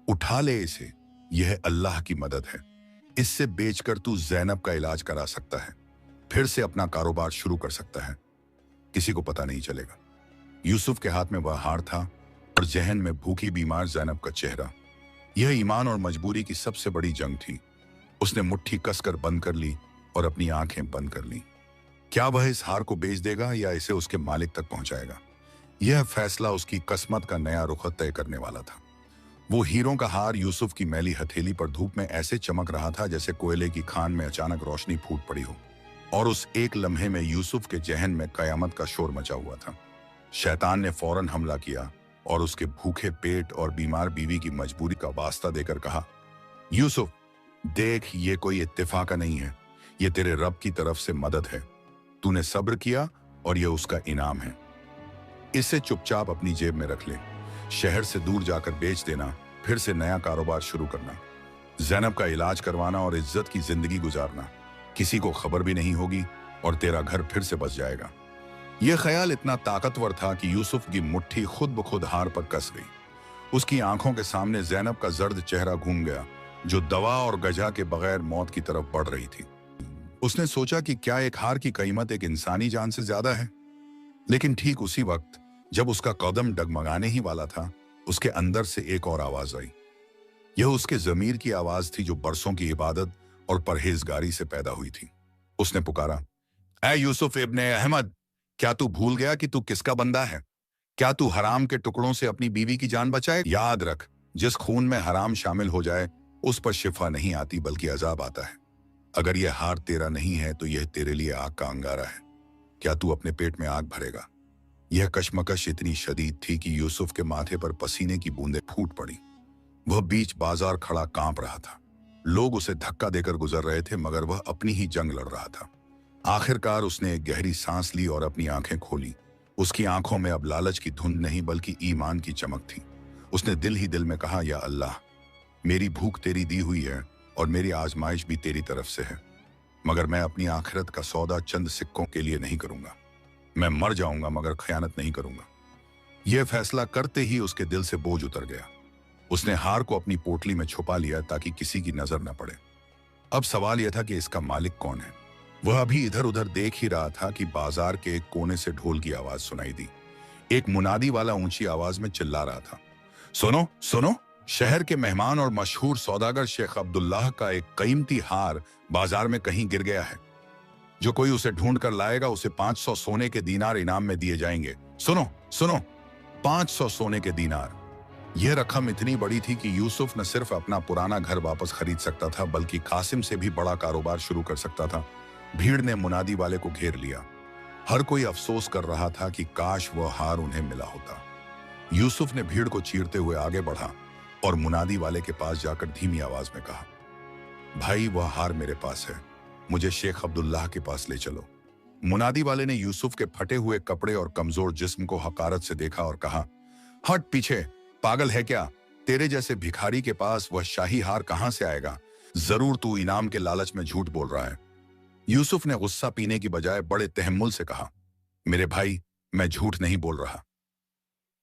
उठा ले इसे, यह अल्लाह की मदद है। इससे बेचकर तू जैनब का इलाज करा सकता है, फिर से अपना कारोबार शुरू कर सकता है। किसी को पता नहीं चलेगा। यूसुफ के हाथ में वह हार था और जहन में भूखी बीमार जैनब का चेहरा। यह ईमान और मजबूरी की सबसे बड़ी जंग थी। उसने मुट्ठी कसकर बंद कर ली और अपनी आंखें बंद कर ली। क्या वह इस हार को बेच देगा या इसे उसके मालिक तक पहुंचाएगा? यह फैसला उसकी किस्मत का नया रुख तय करने वाला था। वो हीरों का हार यूसुफ की मैली हथेली पर धूप में ऐसे चमक रहा था जैसे कोयले की खान में अचानक रोशनी फूट पड़ी हो। और उस एक लम्हे में यूसुफ के जहन में कयामत का शोर मचा हुआ था। शैतान ने फौरन हमला किया और उसके भूखे पेट और बीमार बीवी की मजबूरी का वास्ता देकर कहा, यूसुफ, देख, ये कोई इत्तेफाक नहीं है, ये तेरे रब की तरफ से मदद है। तूने सब्र किया और ये उसका इनाम है। इसे चुपचाप अपनी जेब में रख ले। शहर से दूर जाकर बेच देना, फिर से नया कारोबार शुरू करना, ज़ैनब का इलाज करवाना और इज्जत की जिंदगी गुजारना। किसी को खबर भी नहीं होगी और तेरा घर फिर से बस जाएगा। यह ख्याल इतना ताकतवर था कि यूसुफ की मुट्ठी खुद ब खुद हार पर कस गई। उसकी आंखों के सामने ज़ैनब का जर्द चेहरा घूम गया, जो दवा और गजा के बगैर मौत की तरफ बढ़ रही थी। उसने सोचा कि क्या एक हार की कीमत एक इंसानी जान से ज्यादा है? लेकिन ठीक उसी वक्त जब उसका कदम डगमगाने ही वाला था, उसके अंदर से एक और आवाज आई। यह उसके जमीर की आवाज थी, जो बरसों की इबादत और परहेजगारी से पैदा हुई थी। उसने पुकारा, ऐ यूसुफ इब्ने अहमद, क्या तू भूल गया कि तू किसका बंदा है? क्या तू हराम के टुकड़ों से अपनी बीवी की जान बचाए? याद रख, जिस खून में हराम शामिल हो जाए उस पर शिफा नहीं आती बल्कि अजाब आता है। अगर यह हार तेरा नहीं है तो यह तेरे लिए आग का अंगारा है। क्या तू अपने पेट में आग भरेगा? यह कशमकश इतनी शदीद थी कि यूसुफ के माथे पर पसीने की बूंदें फूट पड़ी। वह बीच बाजार खड़ा कांप रहा था। लोग उसे धक्का देकर गुजर रहे थे, मगर वह अपनी ही जंग लड़ रहा था। आखिरकार उसने एक गहरी सांस ली और अपनी आंखें खोली। उसकी आंखों में अब लालच की धुंध नहीं बल्कि ईमान की चमक थी। उसने दिल ही दिल में कहा, या अल्लाह, मेरी भूख तेरी दी हुई है और मेरी आजमाइश भी तेरी तरफ से है, मगर मैं अपनी आखिरत का सौदा चंद सिक्कों के लिए नहीं करूंगा। मैं मर जाऊंगा मगर खयानत नहीं करूंगा। यह फैसला करते ही उसके दिल से बोझ उतर गया। उसने हार को अपनी पोटली में छुपा लिया ताकि किसी की नजर न पड़े। अब सवाल यह था कि इसका मालिक कौन है। वह अभी इधर उधर देख ही रहा था कि बाजार के एक कोने से ढोल की आवाज सुनाई दी। एक मुनादी वाला ऊंची आवाज में चिल्ला रहा था, सुनो सुनो, शहर के मेहमान और मशहूर सौदागर शेख अब्दुल्लाह का एक कीमती हार बाजार में कहीं गिर गया है। जो कोई उसे ढूंढ कर लाएगा उसे 500 सोने के दीनार इनाम में दिए जाएंगे। सुनो सुनो, 500 सोने के दीनार। यह रकम इतनी बड़ी थी कि यूसुफ न सिर्फ अपना पुराना घर वापस खरीद सकता था बल्कि कासिम से भी बड़ा कारोबार शुरू कर सकता था। भीड़ ने मुनादी वाले को घेर लिया। हर कोई अफसोस कर रहा था कि काश वह हार उन्हें मिला होता। यूसुफ ने भीड़ को चीरते हुए आगे बढ़ा और मुनादी वाले के पास जाकर धीमी आवाज में कहा, भाई, वह हार मेरे पास है, मुझे शेख अब्दुल्लाह के पास ले चलो। मुनादी वाले ने यूसुफ के फटे हुए कपड़े और कमजोर जिस्म को हकारत से देखा और कहा, हट पीछे, पागल है क्या? तेरे जैसे भिखारी के पास वह शाही हार कहां से आएगा? जरूर तू इनाम के लालच में झूठ बोल रहा है। यूसुफ ने गुस्सा पीने की बजाय बड़े तहम्मुल से कहा, मेरे भाई, मैं झूठ नहीं बोल रहा।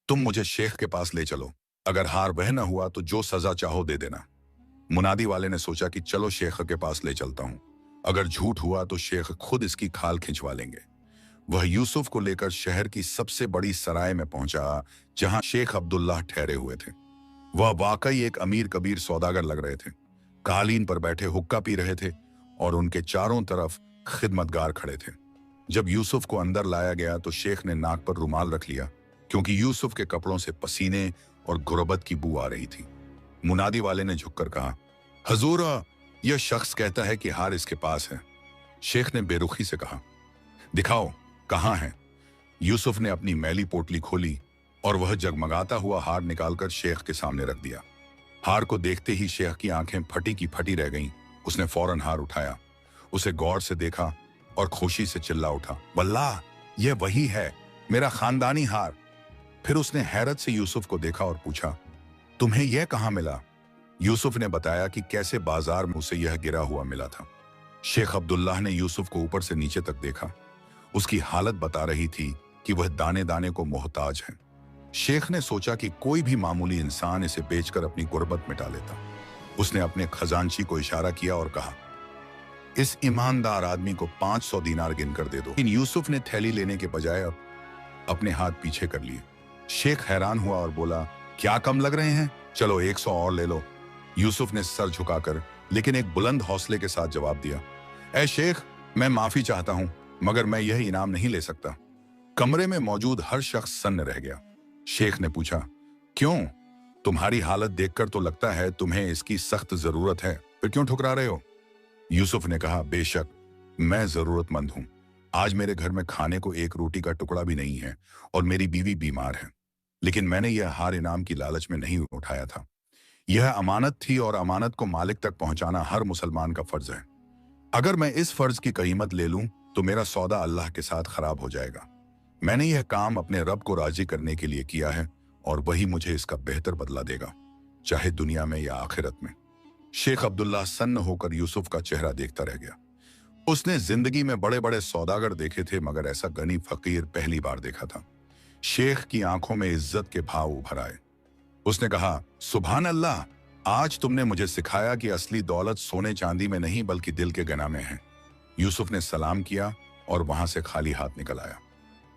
तुम मुझे शेख के पास ले चलो। अगर हार वह न हुआ तो जो सजा चाहो दे देना। मुनादी वाले ने सोचा कि चलो शेख के पास ले चलता हूं। अगर झूठ हुआ तो शेख खुद इसकी खाल खिंचवा लेंगे। वह यूसुफ को लेकर शहर की सबसे बड़ी सराय में पहुंचा, जहां शेख अब्दुल्लाह ठहरे हुए थे। वह वाकई एक अमीर कबीर सौदागर लग रहे थे। कालीन पर बैठे हुक्का पी रहे थे और उनके चारों तरफ खिदमतगार खड़े थे। जब यूसुफ को अंदर लाया गया तो शेख ने नाक पर रुमाल रख लिया, क्योंकि यूसुफ के कपड़ों से पसीने और गुर्बत की बू आ रही थी। मुनादी वाले ने झुककर कहा, हजूर, यह शख्स कहता है कि हार इसके पास है। शेख ने बेरुखी से कहा, दिखाओ, कहां है? यूसुफ ने अपनी मैली पोटली खोली और वह जगमगाता हुआ हार निकालकर शेख के सामने रख दिया। हार को देखते ही शेख की आंखें फटी की फटी रह गईं। उसने फौरन हार उठाया, उसे गौर से देखा और खुशी से चिल्ला उठा, वल्लाह, यह वही है, मेरा खानदानी हार। फिर उसने हैरत से यूसुफ को देखा और पूछा, तुम्हें यह कहां मिला? यूसुफ ने बताया कि कैसे बाजार में उसे यह गिरा हुआ मिला था। शेख अब्दुल्लाह ने यूसुफ को ऊपर से नीचे तक देखा। उसकी हालत बता रही थी कि वह दाने दाने को मोहताज है। शेख ने सोचा कि कोई भी मामूली इंसान इसे बेचकर अपनी गुर्बत मिटा लेता। उसने अपने खजांची को इशारा किया और कहा, इस ईमानदार आदमी को 500 दीनार गिनकर दे दो। यूसुफ ने थैली लेने के बजाय अपने हाथ पीछे कर लिए। शेख हैरान हुआ और बोला, क्या कम लग रहे हैं? चलो 100 और ले लो। यूसुफ ने सर झुकाकर लेकिन एक बुलंद हौसले के साथ जवाब दिया, ऐ शेख, मैं माफी चाहता हूं, मगर मैं यह इनाम नहीं ले सकता। कमरे में मौजूद हर शख्स सन्न रह गया। शेख ने पूछा, क्यों? तुम्हारी हालत देखकर तो लगता है तुम्हें इसकी सख्त जरूरत है, फिर क्यों ठुकरा रहे हो? यूसुफ ने कहा, बेशक मैं जरूरतमंद हूं। आज मेरे घर में खाने को एक रोटी का टुकड़ा भी नहीं है और मेरी बीवी बीमार है। लेकिन मैंने यह हार इनाम की लालच में नहीं उठाया था। यह अमानत थी और अमानत को मालिक तक पहुंचाना हर मुसलमान का फर्ज है। अगर मैं इस फर्ज की कीमत ले लूं तो मेरा सौदा अल्लाह के साथ खराब हो जाएगा। मैंने यह काम अपने रब को राजी करने के लिए किया है और वही मुझे इसका बेहतर बदला देगा, चाहे दुनिया में या आखिरत में। शेख अब्दुल्लाह सन्न होकर यूसुफ का चेहरा देखता रह गया। उसने जिंदगी में बड़े बड़े सौदागर देखे थे, मगर ऐसा गनी फकीर पहली बार देखा था। शेख की आंखों में इज्जत के भाव उभर आए। उसने कहा, सुभान अल्लाह, आज तुमने मुझे सिखाया कि असली दौलत सोने चांदी में नहीं बल्कि दिल के गना में है। यूसुफ ने सलाम किया और वहां से खाली हाथ निकल आया।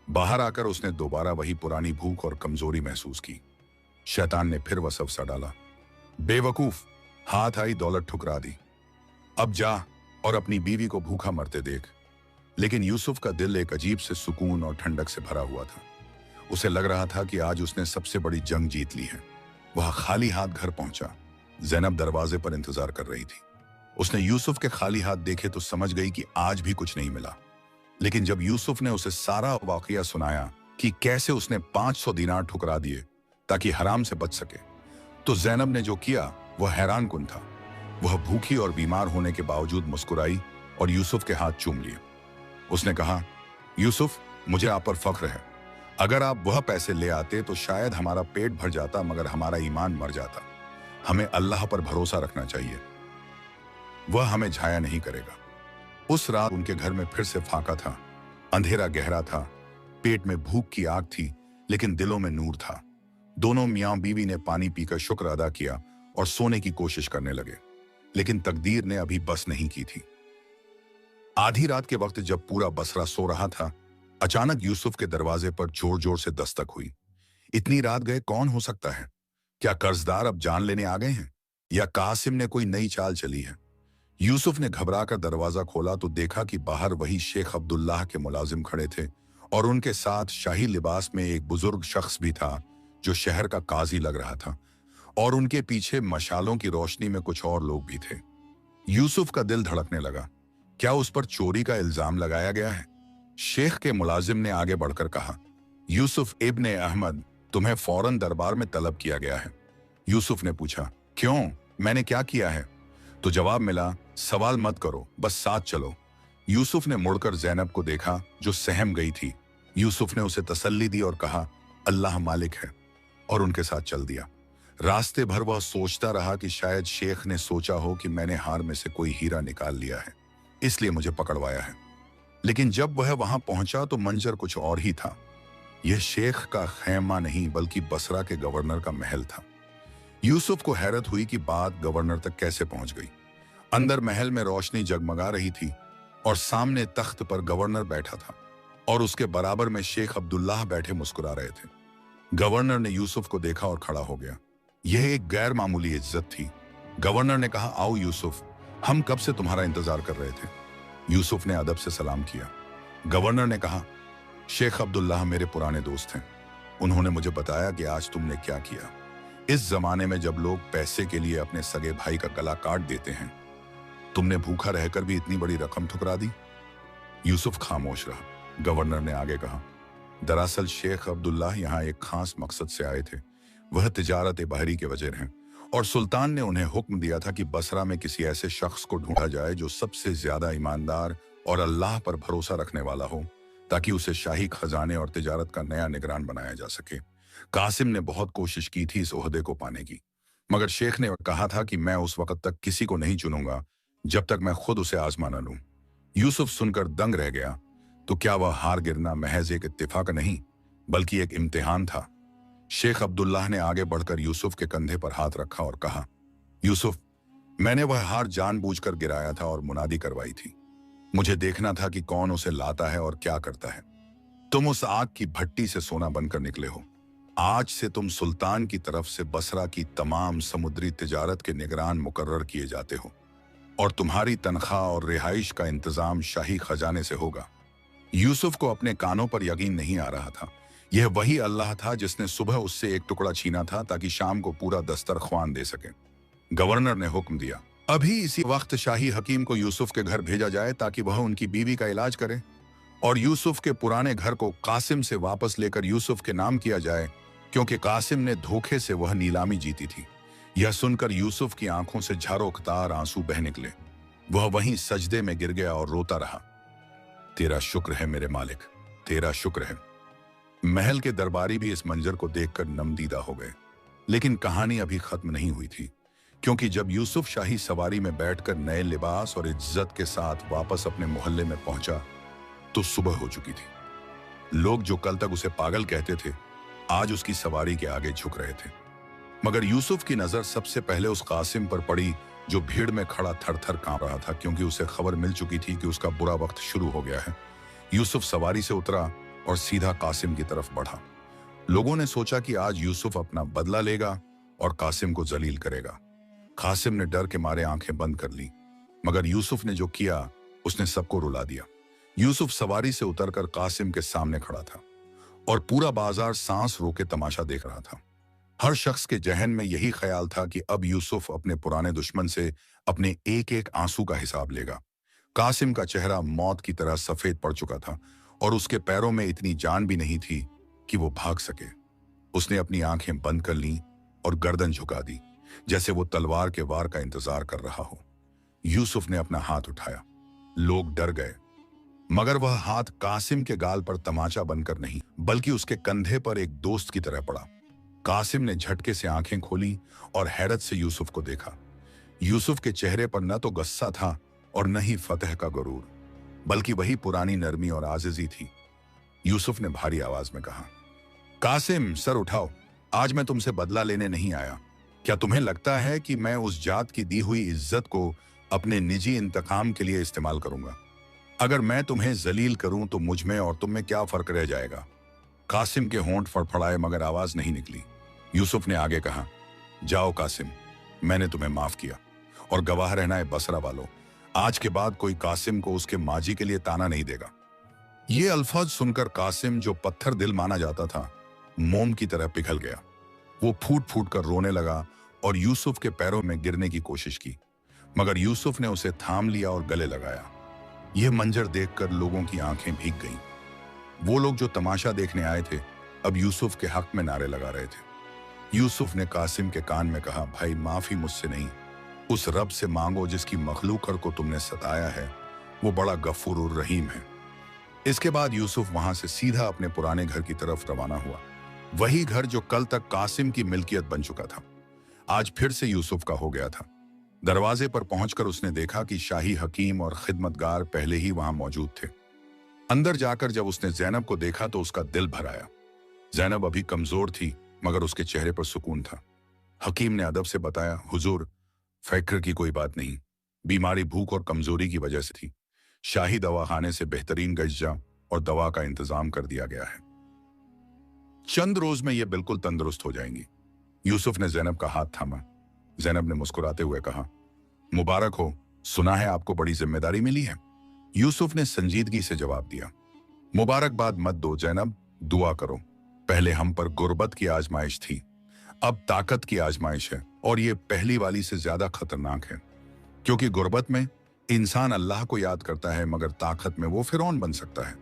बाहर आकर उसने दोबारा वही पुरानी भूख और कमजोरी महसूस की। शैतान ने फिर वसवसा डाला, बेवकूफ, हाथ आई दौलत ठुकरा दी। अब जा और अपनी बीवी को भूखा मरते देख। लेकिन यूसुफ का दिल एक अजीब से सुकून और ठंडक से भरा हुआ था। उसे लग रहा था कि आज उसने सबसे बड़ी जंग जीत ली है। वह खाली हाथ घर पहुंचा। ज़ैनब दरवाजे पर इंतजार कर रही थी। उसने यूसुफ के खाली हाथ देखे तो समझ गई कि आज भी कुछ नहीं मिला। लेकिन जब यूसुफ ने उसे सारा वाकया सुनाया कि कैसे उसने 500 दीनार ठुकरा दिए ताकि हराम से बच सके, तो ज़ैनब ने जो किया वह हैरान कुन था। वह भूखी और बीमार होने के बावजूद मुस्कुराई और यूसुफ के हाथ चूम लिए। उसने कहा, यूसुफ, मुझे आप पर फख्र है। अगर आप वह पैसे ले आते तो शायद हमारा पेट भर जाता, मगर हमारा ईमान मर जाता। हमें अल्लाह पर भरोसा रखना चाहिए, वह हमें झाया नहीं करेगा। उस रात उनके घर में फिर से फाका था। अंधेरा गहरा था, पेट में भूख की आग थी, लेकिन दिलों में नूर था। दोनों मियां बीवी ने पानी पीकर शुक्र अदा किया और सोने की कोशिश करने लगे, लेकिन तकदीर ने अभी बस नहीं की थी। आधी रात के वक्त जब पूरा बसरा सो रहा था, अचानक यूसुफ के दरवाजे पर जोर जोर से दस्तक हुई। इतनी रात गए कौन हो सकता है? क्या कर्जदार अब जान लेने आ गए हैं या कासिम ने कोई नई चाल चली है? यूसुफ ने घबराकर दरवाजा खोला तो देखा कि बाहर वही शेख अब्दुल्लाह के मुलाजिम खड़े थे और उनके साथ शाही लिबास में एक बुजुर्ग शख्स भी था जो शहर का काजी लग रहा था, और उनके पीछे मशालों की रोशनी में कुछ और लोग भी थे। यूसुफ का दिल धड़कने लगा। क्या उस पर चोरी का इल्जाम लगाया गया है? शेख के मुलाजिम ने आगे बढ़कर कहा, यूसुफ इब्ने अहमद, तुम्हें फौरन दरबार में तलब किया गया है। यूसुफ ने पूछा, क्यों, मैंने क्या किया है? तो जवाब मिला, सवाल मत करो, बस साथ चलो। यूसुफ ने मुड़कर ज़ैनब को देखा जो सहम गई थी। यूसुफ ने उसे तसल्ली दी और कहा, अल्लाह मालिक है, और उनके साथ चल दिया। रास्ते भर वह सोचता रहा कि शायद शेख ने सोचा हो कि मैंने हार में से कोई हीरा निकाल लिया है, इसलिए मुझे पकड़वाया है। लेकिन जब वह वहां पहुंचा तो मंजर कुछ और ही था। यह शेख का खैमा नहीं बल्कि बसरा के गवर्नर का महल था। यूसुफ को हैरत हुई कि बात गवर्नर तक कैसे पहुंच गई। अंदर महल में रोशनी जगमगा रही थी और सामने तख्त पर गवर्नर बैठा था और उसके बराबर में शेख अब्दुल्लाह बैठे मुस्कुरा रहे थे। गवर्नर ने यूसुफ को देखा और खड़ा हो गया। यह एक गैर मामूली इज्जत थी। गवर्नर ने कहा, आओ यूसुफ, हम कब से तुम्हारा इंतजार कर रहे थे। यूसुफ ने अदब से सलाम किया। गवर्नर ने कहा, शेख अब्दुल्लाह मेरे पुराने दोस्त हैं। उन्होंने मुझे बताया कि आज तुमने क्या किया। इस जमाने में जब लोग पैसे के लिए अपने सगे भाई का गला काट देते हैं, तुमने भूखा रहकर भी इतनी बड़ी रकम ठुकरा दी। यूसुफ खामोश रहा। गवर्नर ने आगे कहा, दरअसल शेख अब्दुल्लाह यहाँ एक खास मकसद से आए थे। वह तिजारत बहरी के वजीर हैं और सुल्तान ने उन्हें हुक्म दिया था कि बसरा में किसी ऐसे शख्स को ढूंढा जाए जो सबसे ज्यादा ईमानदार और अल्लाह पर भरोसा रखने वाला हो, ताकि उसे शाही खजाने और तिजारत का नया निगरान बनाया जा सके। कासिम ने बहुत कोशिश की थी इस ओहदे को पाने की, मगर शेख ने कहा था कि मैं उस वक्त तक किसी को नहीं चुनूंगा जब तक मैं खुद उसे आजमा न लूं। यूसुफ सुनकर दंग रह गया। तो क्या वह हार गिरना महज एक इत्तेफाक नहीं बल्कि एक इम्तिहान था? शेख अब्दुल्लाह ने आगे बढ़कर यूसुफ के कंधे पर हाथ रखा और कहा, यूसुफ, मैंने वह हार जानबूझकर गिराया था और मुनादी करवाई थी। मुझे देखना था कि कौन उसे लाता है और क्या करता है। तुम उस आग की भट्टी से सोना बनकर निकले हो। आज से तुम सुल्तान की तरफ से बसरा की तमाम समुद्री तिजारत के निगरान मुकर्रर किए जाते हो और तुम्हारी तनख्वाह और रिहाइश का इंतजाम शाही खजाने से होगा। यूसुफ को अपने कानों पर यकीन नहीं आ रहा था। यह वही अल्लाह था जिसने सुबह उससे एक टुकड़ा छीना था ताकि शाम को पूरा दस्तरख्वान दे सके। गवर्नर ने हुक्म दिया, अभी इसी वक्त शाही हकीम को यूसुफ के घर भेजा जाए ताकि वह उनकी बीवी का इलाज करे और यूसुफ के पुराने घर को कासिम से वापस लेकर यूसुफ के नाम किया जाए, क्योंकि कासिम ने धोखे से वह नीलामी जीती थी। यह सुनकर यूसुफ की आंखों से झरोखतार आंसू बह निकले। वह वहीं सजदे में गिर गया और रोता रहा। तेरा शुक्र है मेरे मालिक, तेरा शुक्र है। महल के दरबारी भी इस मंजर को देखकर नमदीदा हो गए। लेकिन कहानी अभी खत्म नहीं हुई थी, क्योंकि जब यूसुफ शाही सवारी में बैठकर नए लिबास और इज्जत के साथ वापस अपने मोहल्ले में पहुंचा तो सुबह हो चुकी थी। लोग जो कल तक उसे पागल कहते थे आज उसकी सवारी के आगे झुक रहे थे। मगर यूसुफ की नजर सबसे पहले उस कासिम पर पड़ी जो भीड़ में खड़ा थर थर कांप रहा था, क्योंकि उसे खबर मिल चुकी थी कि उसका बुरा वक्त शुरू हो गया है। यूसुफ सवारी से उतरा और सीधा कासिम की तरफ बढ़ा। लोगों ने सोचा कि आज यूसुफ अपना बदला लेगा और कासिम को जलील करेगा। कासिम ने डर के मारे आंखें बंद कर ली, मगर यूसुफ ने जो किया उसने सबको रुला दिया। यूसुफ सवारी से उतरकर कासिम के सामने खड़ा था और पूरा बाजार सांस रोके तमाशा देख रहा था। हर शख्स के जहन में यही ख्याल था कि अब यूसुफ अपने पुराने दुश्मन से अपने एक एक आंसू का हिसाब लेगा। कासिम का चेहरा मौत की तरह सफेद पड़ चुका था और उसके पैरों में इतनी जान भी नहीं थी कि वो भाग सके। उसने अपनी आंखें बंद कर लीं और गर्दन झुका दी, जैसे वो तलवार के वार का इंतजार कर रहा हो। यूसुफ ने अपना हाथ उठाया। लोग डर गए, मगर वह हाथ कासिम के गाल पर तमाचा बनकर नहीं, बल्कि उसके कंधे पर एक दोस्त की तरह पड़ा। कासिम ने झटके से आंखें खोली और हैरत से यूसुफ को देखा। यूसुफ के चेहरे पर न तो गुस्सा था और न ही फतह का गुरूर, बल्कि वही पुरानी नरमी और आजिजी थी। यूसुफ ने भारी आवाज में कहा, कासिम, सर उठाओ। आज मैं तुमसे बदला लेने नहीं आया। क्या तुम्हें लगता है कि मैं उस जात की दी हुई इज्जत को अपने निजी इंतकाम के लिए इस्तेमाल करूंगा? अगर मैं तुम्हें जलील करूं तो मुझ में और तुम में क्या फर्क रह जाएगा? कासिम के होंठ फड़फड़ाए मगर आवाज नहीं निकली। यूसुफ ने आगे कहा, जाओ कासिम, मैंने तुम्हें माफ किया और गवाह रहना है बसरा वालों, आज के बाद कोई कासिम को उसके माजी के लिए ताना नहीं देगा। ये अल्फाज सुनकर कासिम, जो पत्थर दिल माना जाता था, मोम की तरह पिघल गया। वो फूट फूट कर रोने लगा और यूसुफ के पैरों में गिरने की कोशिश की, मगर यूसुफ ने उसे थाम लिया और गले लगाया। यह मंजर देखकर लोगों की आंखें भीग गईं। वो लोग जो तमाशा देखने आए थे अब यूसुफ के हक में नारे लगा रहे थे। यूसुफ ने कासिम के कान में कहा, भाई, माफी मुझसे नहीं, उस रब से मांगो जिसकी मखलूकर को तुमने सताया है। वो बड़ा गफूर और रहीम है। इसके बाद यूसुफ वहां से सीधा अपने पुराने घर की तरफ रवाना हुआ। वही घर जो कल तक कासिम की मिल्कियत बन चुका था, आज फिर से यूसुफ का हो गया था। दरवाजे पर पहुंचकर उसने देखा कि शाही हकीम और खिदमतगार पहले ही वहां मौजूद थे। अंदर जाकर जब उसने जैनब को देखा तो उसका दिल भर आया। जैनब अभी कमजोर थी, मगर उसके चेहरे पर सुकून था। हकीम ने अदब से बताया, हुजूर, फिक्र की कोई बात नहीं, बीमारी भूख और कमजोरी की वजह से थी। शाही दवाखाने से बेहतरीन गज्जा और दवा का इंतजाम कर दिया गया है। चंद रोज में ये बिल्कुल तंदुरुस्त हो जाएंगी। यूसुफ ने जैनब का हाथ थामा। जैनब ने मुस्कुराते हुए कहा, मुबारक हो, सुना है आपको बड़ी जिम्मेदारी मिली है। यूसुफ ने संजीदगी से जवाब दिया, मुबारकबाद मत दो जैनब, दुआ करो। पहले हम पर गुर्बत की आजमाइश थी, अब ताकत की आजमाइश है, और ये पहली वाली से ज्यादा खतरनाक है, क्योंकि गुर्बत में इंसान अल्लाह को याद करता है, मगर ताकत में वो फिरौन बन सकता है।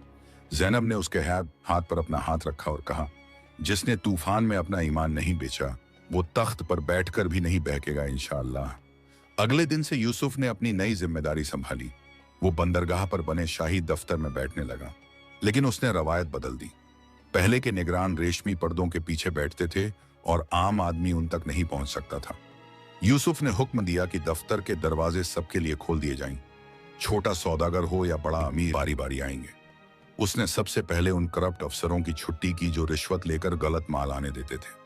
जैनब ने उसके हाथ पर अपना हाथ रखा और कहा, जिसने तूफान में अपना ईमान नहीं बेचा वो तख्त पर बैठकर भी नहीं बहकेगा इंशाअल्लाह। अगले दिन से यूसुफ ने अपनी नई जिम्मेदारी संभाली। वो बंदरगाह पर बने शाही दफ्तर में बैठने लगा, लेकिन उसने रवायत बदल दी। पहले के निगरान रेशमी पर्दों के पीछे बैठते थे और आम आदमी उन तक नहीं पहुंच सकता था। यूसुफ ने हुक्म दिया कि दफ्तर के दरवाजे सबके लिए खोल दिए जाएं। छोटा सौदागर हो या बड़ा अमीर, बारी बारी आएंगे। उसने सबसे पहले उन करप्ट अफसरों की छुट्टी की जो रिश्वत लेकर गलत माल आने देते थे।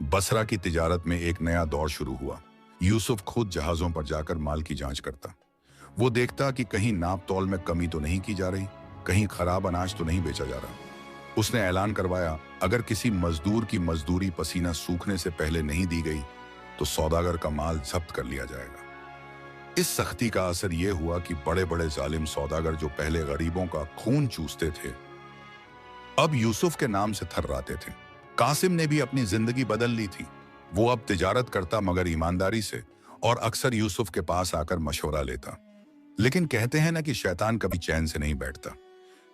बसरा की तिजारत में एक नया दौर शुरू हुआ। यूसुफ खुद जहाजों पर जाकर माल की जांच करता। वो देखता कि कहीं नाप तौल में कमी तो नहीं की जा रही, कहीं खराब अनाज तो नहीं बेचा जा रहा। उसने ऐलान करवाया, अगर किसी मजदूर की मजदूरी पसीना सूखने से पहले नहीं दी गई तो सौदागर का माल जब्त कर लिया जाएगा। इस सख्ती का असर यह हुआ कि बड़े बड़े जालिम सौदागर जो पहले गरीबों का खून चूसते थे, अब यूसुफ के नाम से थर्राते थे। कासिम ने भी अपनी जिंदगी बदल ली थी। वो अब तिजारत करता मगर ईमानदारी से, और अक्सर यूसुफ के पास आकर मशवरा लेता। लेकिन कहते हैं ना कि शैतान कभी चैन से नहीं बैठता।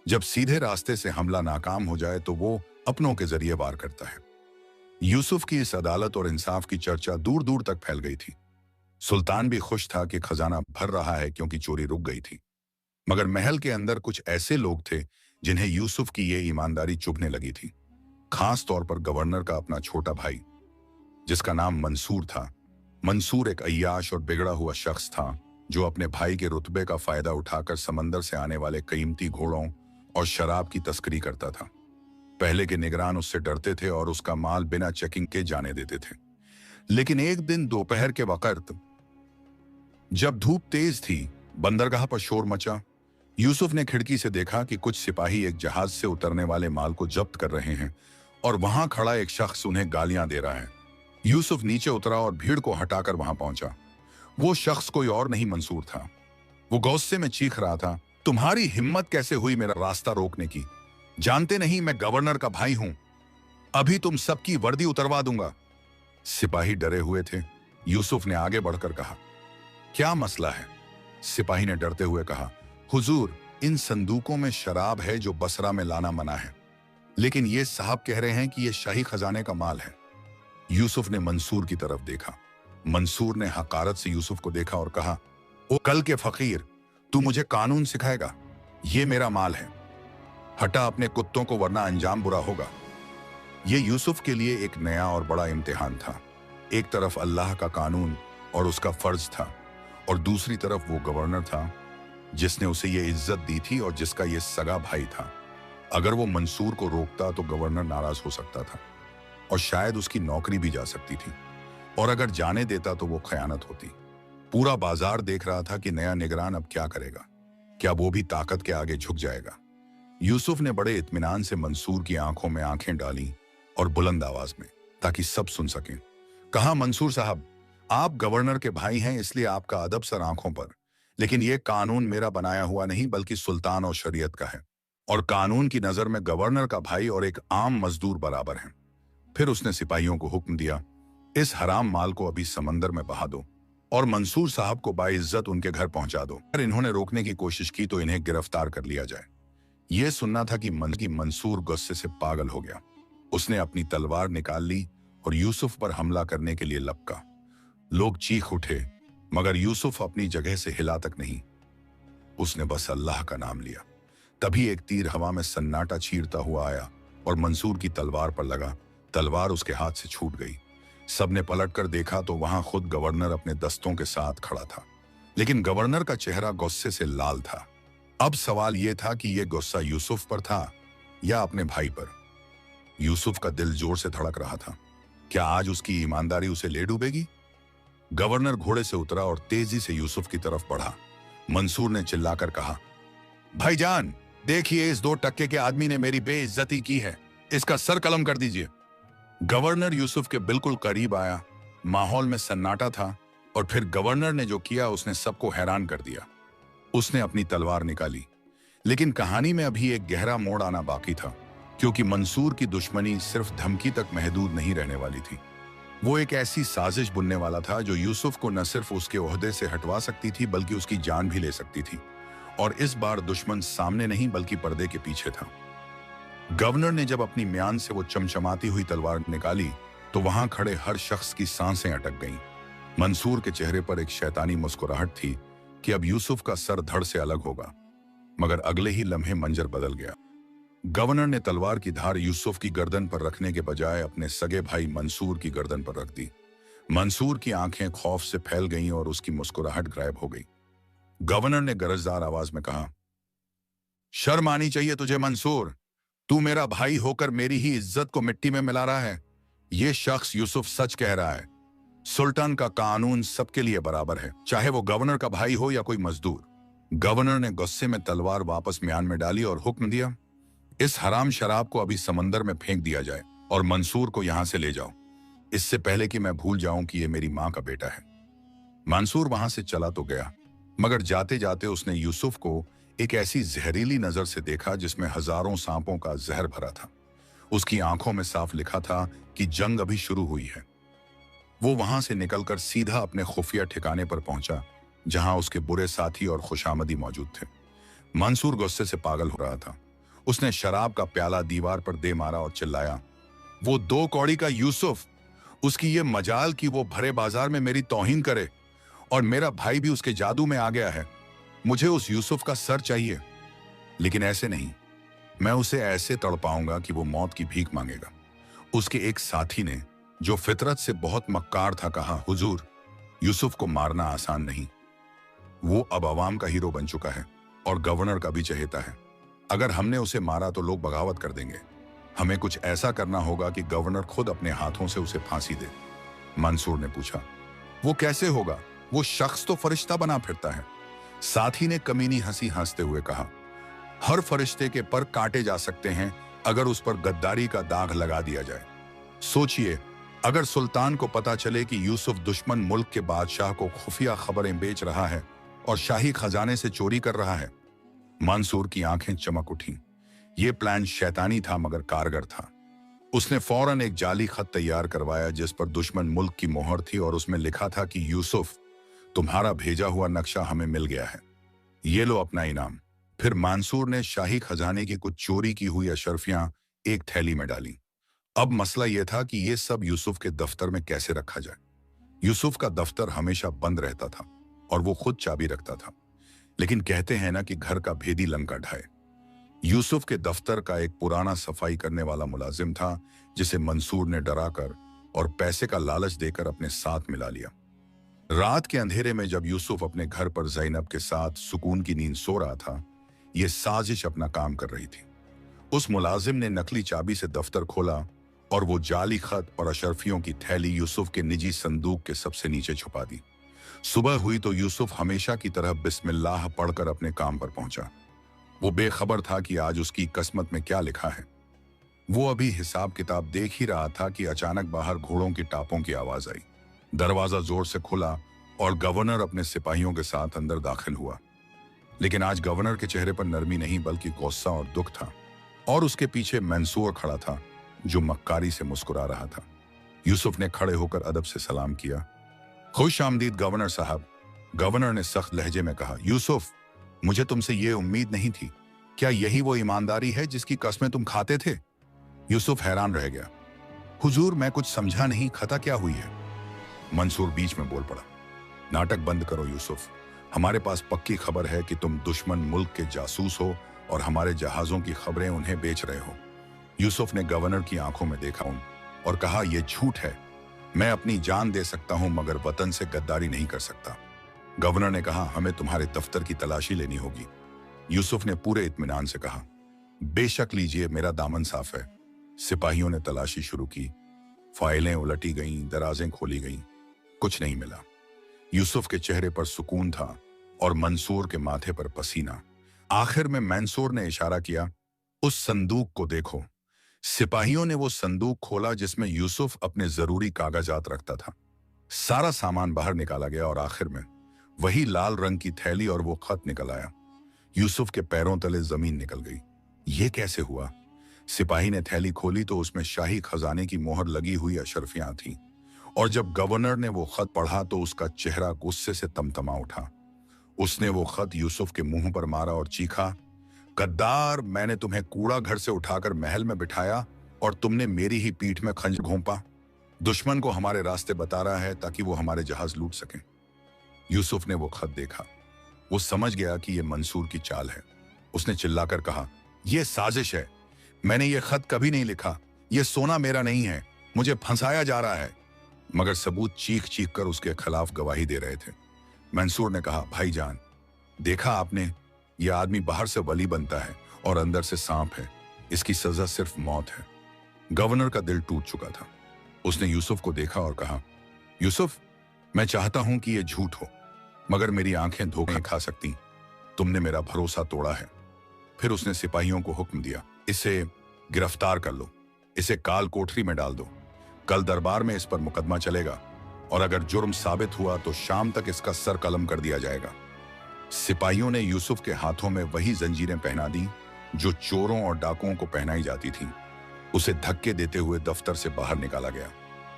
जब सीधे रास्ते से हमला नाकाम हो जाए तो वो अपनों के जरिए वार करता है। यूसुफ की इस अदालत और इंसाफ की चर्चा दूर दूर तक फैल गई थी। सुल्तान भी खुश था कि खजाना भर रहा है क्योंकि चोरी रुक गई थी। मगर महल के अंदर कुछ ऐसे लोग थे जिन्हें यूसुफ की ये ईमानदारी चुभने लगी थी। खास तौर पर गवर्नर का अपना छोटा भाई, जिसका नाम मंसूर था। मंसूर एक अय्याश और बिगड़ा हुआ शख्स था जो अपने भाई के रुतबे का फायदा उठाकर समंदर से आने वाले कीमती घोड़ों और शराब की तस्करी करता था। पहले के निगरान उससे डरते थे और उसका माल बिना चेकिंग के जाने देते थे। लेकिन एक दिन दोपहर के वक्त जब धूप तेज थी, बंदरगाह पर शोर मचा। यूसुफ ने खिड़की से देखा कि कुछ सिपाही एक जहाज से उतरने वाले माल को जब्त कर रहे हैं और वहां खड़ा एक शख्स उन्हें गालियां दे रहा है। यूसुफ नीचे उतरा और भीड़ को हटाकर वहां पहुंचा। वो शख्स कोई और नहीं, मंसूर था। वो गुस्से में चीख रहा था, तुम्हारी हिम्मत कैसे हुई मेरा रास्ता रोकने की? जानते नहीं मैं गवर्नर का भाई हूं। अभी तुम सबकी वर्दी उतरवा दूंगा। सिपाही डरे हुए थे। यूसुफ ने आगे बढ़कर कहा, क्या मसला है? सिपाही ने डरते हुए कहा, हुजूर, इन संदूकों में शराब है जो बसरा में लाना मना है, लेकिन ये साहब कह रहे हैं कि ये शाही खजाने का माल है। यूसुफ ने मंसूर की तरफ देखा। मंसूर ने हकारत से यूसुफ को देखा और कहा, ओ कल के फकीर, तू मुझे कानून सिखाएगा? ये मेरा माल है, हटा अपने कुत्तों को वरना अंजाम बुरा होगा। ये यूसुफ के लिए एक नया और बड़ा इम्तिहान था। एक तरफ अल्लाह का कानून और उसका फर्ज था, और दूसरी तरफ वो गवर्नर था जिसने उसे ये इज्जत दी थी और जिसका ये सगा भाई था। अगर वो मंसूर को रोकता तो गवर्नर नाराज हो सकता था और शायद उसकी नौकरी भी जा सकती थी, और अगर जाने देता तो वो खयानत होती। पूरा बाजार देख रहा था कि नया निगरान अब क्या करेगा। क्या वो भी ताकत के आगे झुक जाएगा? यूसुफ ने बड़े इत्मीनान से मंसूर की आंखों में आंखें डाली और बुलंद आवाज में, ताकि सब सुन सकें, कहा, मंसूर साहब, आप गवर्नर के भाई हैं इसलिए आपका अदब सर आंखों पर, लेकिन यह कानून मेरा बनाया हुआ नहीं बल्कि सुल्तान और शरीयत का है, और कानून की नजर में गवर्नर का भाई और एक आम मजदूर बराबर हैं। फिर उसने सिपाहियों को हुक्म दिया, इस हराम माल को अभी समंदर में बहा दो और मंसूर साहब को बाइज्जत उनके घर पहुंचा दो। अगर इन्होंने रोकने की कोशिश की तो इन्हें गिरफ्तार कर लिया जाए। यह सुनना था कि मंसूर गुस्से से पागल हो गया। उसने अपनी तलवार निकाल ली और यूसुफ पर हमला करने के लिए लपका। लोग चीख उठे, मगर यूसुफ अपनी जगह से हिला तक नहीं। उसने बस अल्लाह का नाम लिया। तभी एक तीर हवा में सन्नाटा चीरता हुआ आया और मंसूर की तलवार पर लगा। तलवार उसके हाथ से छूट गई। सबने पलटकर देखा तो वहां खुद गवर्नर अपने दस्तों के साथ खड़ा था, लेकिन गवर्नर का चेहरा गुस्से से लाल था। अब सवाल यह था कि यह गुस्सा यूसुफ पर था या अपने भाई पर। यूसुफ का दिल जोर से धड़क रहा था। क्या आज उसकी ईमानदारी उसे ले डूबेगी? गवर्नर घोड़े से उतरा और तेजी से यूसुफ की तरफ बढ़ा। मंसूर ने चिल्लाकर कहा, भाईजान, देखिए, इस 2 टक्के के आदमी ने मेरी बेइज्जती की है, इसका सर कलम कर दीजिए। गवर्नर यूसुफ के बिल्कुल करीब आया। माहौल में सन्नाटा था, और फिर गवर्नर ने जो किया उसने सबको हैरान कर दिया। उसने अपनी तलवार निकाली, लेकिन कहानी में अभी एक गहरा मोड़ आना बाकी था, क्योंकि मंसूर की दुश्मनी सिर्फ धमकी तक महदूद नहीं रहने वाली थी। वो एक ऐसी साजिश बुनने वाला था जो यूसुफ को न सिर्फ उसके ओहदे से हटवा सकती थी बल्कि उसकी जान भी ले सकती थी। और इस बार दुश्मन सामने नहीं बल्कि पर्दे के पीछे था। गवर्नर ने जब अपनी म्यान से वो चमचमाती हुई तलवार निकाली तो वहां खड़े हर शख्स की सांसें अटक गईं। मंसूर के चेहरे पर एक शैतानी मुस्कुराहट थी कि अब यूसुफ का सर धड़ से अलग होगा, मगर अगले ही लम्हे मंजर बदल गया। गवर्नर ने तलवार की धार यूसुफ की गर्दन पर रखने के बजाय अपने सगे भाई मंसूर की गर्दन पर रख दी। मंसूर की आंखें खौफ से फैल गईं और उसकी मुस्कुराहट गायब हो गई। गवर्नर ने गरजदार आवाज में कहा, शर्म आनी चाहिए तुझे मंसूर, तू मेरा भाई होकर मेरी ही इज्जत को मिट्टी में मिला रहा है। यह शख्स यूसुफ सच कह रहा है। सुल्तान का कानून सबके लिए बराबर है, चाहे वो गवर्नर का भाई हो या कोई मजदूर। गवर्नर ने गुस्से में तलवार वापस म्यान में डाली और हुक्म दिया, इस हराम शराब को अभी समंदर में फेंक दिया जाए और मंसूर को यहां से ले जाओ, इससे पहले कि मैं भूल जाऊं कि यह मेरी मां का बेटा है। मंसूर वहां से चला तो गया, मगर जाते जाते उसने यूसुफ को एक ऐसी जहरीली नजर से देखा जिसमें हजारों सांपों का जहर भरा था। उसकी आंखों में साफ लिखा था कि जंग अभी शुरू हुई है। वो वहां से निकलकर सीधा अपने खुफिया ठिकाने पर पहुंचा, जहां उसके बुरे साथी और खुशामदी मौजूद थे। मंसूर गुस्से से पागल हो रहा था। उसने शराब का प्याला दीवार पर दे मारा और चिल्लाया, वो 2 कौड़ी का यूसुफ, उसकी ये मजाल कि वो भरे बाजार में मेरी तौहीन करे, और मेरा भाई भी उसके जादू में आ गया है। मुझे उस यूसुफ का सर चाहिए, लेकिन ऐसे नहीं। मैं उसे ऐसे तड़पाऊंगा कि वो मौत की भीख मांगेगा। उसके एक साथी ने, जो फितरत से बहुत मक्कार था, कहा, हुजूर, यूसुफ को मारना आसान नहीं। वो अब अवाम का हीरो बन चुका है और गवर्नर का भी चहेता है। अगर हमने उसे मारा तो लोग बगावत कर देंगे। हमें कुछ ऐसा करना होगा कि गवर्नर खुद अपने हाथों से उसे फांसी दे। मंसूर ने पूछा, वो कैसे होगा? वो शख्स तो फरिश्ता बना फिरता है। साथी ने कमीनी हंसी हंसते हुए कहा, हर फरिश्ते के पर काटे जा सकते हैं अगर उस पर गद्दारी का दाग लगा दिया जाए। सोचिए, अगर सुल्तान को पता चले कि यूसुफ दुश्मन मुल्क के बादशाह को खुफिया खबरें बेच रहा है और शाही खजाने से चोरी कर रहा है। मंसूर की आंखें चमक उठीं। यह प्लान शैतानी था मगर कारगर था। उसने फौरन एक जाली खत तैयार करवाया जिस पर दुश्मन मुल्क की मोहर थी और उसमें लिखा था कि यूसुफ, तुम्हारा भेजा हुआ नक्शा हमें मिल गया है, ये लो अपना इनाम। फिर मंसूर ने शाही खजाने की कुछ चोरी की हुई अशर्फियां एक थैली में डाली। अब मसला यह था कि यह सब यूसुफ के दफ्तर में कैसे रखा जाए। यूसुफ का दफ्तर हमेशा बंद रहता था और वो खुद चाबी रखता था, लेकिन कहते हैं ना कि घर का भेदी लंका ढाए। यूसुफ के दफ्तर का एक पुराना सफाई करने वाला मुलाजिम था जिसे मंसूर ने डराकर और पैसे का लालच देकर अपने साथ मिला लिया। रात के अंधेरे में जब यूसुफ अपने घर पर ज़ैनब के साथ सुकून की नींद सो रहा था, यह साजिश अपना काम कर रही थी। उस मुलाजिम ने नकली चाबी से दफ्तर खोला और वो जाली खत और अशर्फियों की थैली यूसुफ के निजी संदूक के सबसे नीचे छुपा दी। सुबह हुई तो यूसुफ हमेशा की तरह बिस्मिल्लाह पढ़कर अपने काम पर पहुंचा। वो बेखबर था कि आज उसकी किस्मत में क्या लिखा है। वो अभी हिसाब किताब देख ही रहा था कि अचानक बाहर घोड़ों की टापों की आवाज आई। दरवाजा जोर से खुला और गवर्नर अपने सिपाहियों के साथ अंदर दाखिल हुआ। लेकिन आज गवर्नर के चेहरे पर नरमी नहीं बल्कि गुस्सा और दुख था, और उसके पीछे मंसूर खड़ा था जो मक्कारी से मुस्कुरा रहा था। यूसुफ ने खड़े होकर अदब से सलाम किया। खुश आमदीद गवर्नर साहब। गवर्नर ने सख्त लहजे में कहा, यूसुफ, मुझे तुमसे ये उम्मीद नहीं थी। क्या यही वो ईमानदारी है जिसकी कस्में तुम खाते थे? यूसुफ हैरान रह गया। हुजूर, मैं कुछ समझा नहीं, खता क्या हुई है? मंसूर बीच में बोल पड़ा, नाटक बंद करो यूसुफ। हमारे पास पक्की खबर है कि तुम दुश्मन मुल्क के जासूस हो और हमारे जहाजों की खबरें उन्हें बेच रहे हो। यूसुफ ने गवर्नर की आंखों में देखा और कहा, यह झूठ है। मैं अपनी जान दे सकता हूं मगर वतन से गद्दारी नहीं कर सकता। गवर्नर ने कहा, हमें तुम्हारे दफ्तर की तलाशी लेनी होगी। यूसुफ ने पूरे इत्मीनान से कहा, बेशक लीजिए, मेरा दामन साफ है। सिपाहियों ने तलाशी शुरू की। फाइलें उलटी गईं, दराजें खोली गईं, कुछ नहीं मिला। यूसुफ के चेहरे पर सुकून था और मंसूर के माथे पर पसीना। आखिर में मंसूर ने इशारा किया, उस संदूक को देखो। सिपाहियों ने वो संदूक खोला जिसमें यूसुफ अपने जरूरी कागजात रखता था। सारा सामान बाहर निकाला गया और आखिर में वही लाल रंग की थैली और वो खत निकल आया। यूसुफ के पैरों तले जमीन निकल गई। ये कैसे हुआ? सिपाही ने थैली खोली तो उसमें शाही खजाने की मोहर लगी हुई अशर्फियां थीं, और जब गवर्नर ने वो खत पढ़ा तो उसका चेहरा गुस्से से तमतमा उठा। उसने वो खत यूसुफ के मुंह पर मारा और चीखा, गद्दार, मैंने तुम्हें कूड़ा घर से उठाकर महल में बिठाया और तुमने मेरी ही पीठ में खंजर घोंपा। दुश्मन को हमारे रास्ते बता रहा है ताकि वो हमारे जहाज लूट सकें। यूसुफ ने वो खत देखा। वो समझ गया कि ये मंसूर की चाल है। उसने चिल्लाकर कहा, यह साजिश है। मैंने ये खत कभी नहीं लिखा। ये सोना मेरा नहीं है। मुझे फंसाया जा रहा है। मगर सबूत चीख चीख कर उसके खिलाफ गवाही दे रहे थे। मंसूर ने कहा, भाईजान, देखा आपने, यह आदमी बाहर से वली बनता है और अंदर से सांप है। इसकी सजा सिर्फ मौत है। गवर्नर का दिल टूट चुका था। उसने यूसुफ को देखा और कहा, यूसुफ, मैं चाहता हूं कि यह झूठ हो, मगर मेरी आंखें धोखे खा सकती। तुमने मेरा भरोसा तोड़ा है। फिर उसने सिपाहियों को हुक्म दिया, इसे गिरफ्तार कर लो, इसे काल कोठरी में डाल दो। कल दरबार में इस पर मुकदमा चलेगा और अगर जुर्म साबित हुआ तो शाम तक इसका सर कलम कर दिया जाएगा। सिपाहियों ने यूसुफ के हाथों में वही जंजीरें पहना दी जो चोरों और डाकुओं को पहनाई जाती थी। उसे धक्के देते हुए दफ्तर से बाहर निकाला गया।